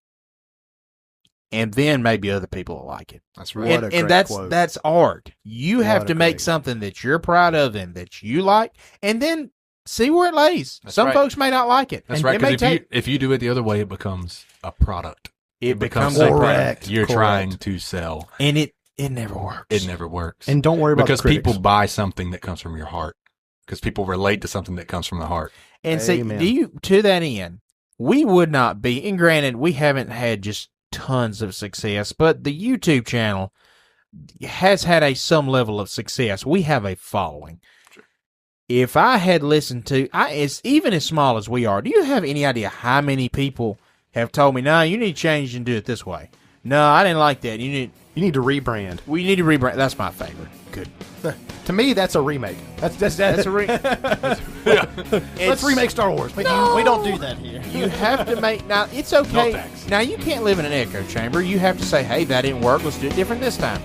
Speaker 1: and then maybe other people will like it.
Speaker 2: That's
Speaker 4: What
Speaker 2: right.
Speaker 4: a
Speaker 1: And
Speaker 4: great
Speaker 1: that's
Speaker 4: quote.
Speaker 1: that's art. You have
Speaker 4: What
Speaker 1: to
Speaker 4: a
Speaker 1: make
Speaker 4: great-
Speaker 1: something that you're proud of and that you like, and then see where it lays.
Speaker 2: That's
Speaker 1: Some
Speaker 2: right.
Speaker 1: folks may not like it.
Speaker 2: That's
Speaker 1: and
Speaker 2: right.
Speaker 1: It may
Speaker 2: Because
Speaker 1: take.
Speaker 2: if you do it the other way, it becomes a product.
Speaker 1: It becomes
Speaker 2: something
Speaker 1: a
Speaker 4: Correct.
Speaker 2: you're
Speaker 4: Correct.
Speaker 2: trying to sell.
Speaker 1: and it never works.
Speaker 2: It never works.
Speaker 4: And don't worry about
Speaker 2: because
Speaker 4: the critics.
Speaker 2: people buy something that comes from your heart. Because people relate to something that comes from the heart.
Speaker 1: And see,
Speaker 4: Amen.
Speaker 1: to that end, we would not be, and granted, we haven't had just tons of success, but the YouTube channel has had some level of success. We have a following. If I had listened to, it's even as small as we are, do you have any idea how many people have told me, no, you need to change and do it this way? No, I didn't like that.
Speaker 4: You need to rebrand.
Speaker 1: We need to rebrand. That's my favorite. Good.
Speaker 4: To me, that's a remake. That's
Speaker 1: That's a
Speaker 4: Let's remake Star Wars.
Speaker 3: We don't do that here.
Speaker 1: You have to make now. It's okay.
Speaker 2: No thanks.
Speaker 1: Now you can't live in an echo chamber. You have to say, "Hey, that didn't work. Let's do it different this time."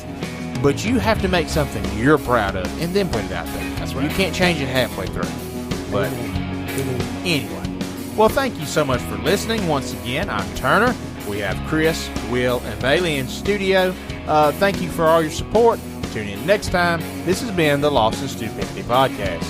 Speaker 1: But you have to make something you're proud of and then put it out there.
Speaker 2: That's right.
Speaker 1: You can't change it halfway through. But anyway, well, thank you so much for listening. Once again, I'm Turner. We have Chris, Will, and Bailey in studio. Thank you for all your support. Tune in next time. This has been the Lost in Stupidity podcast.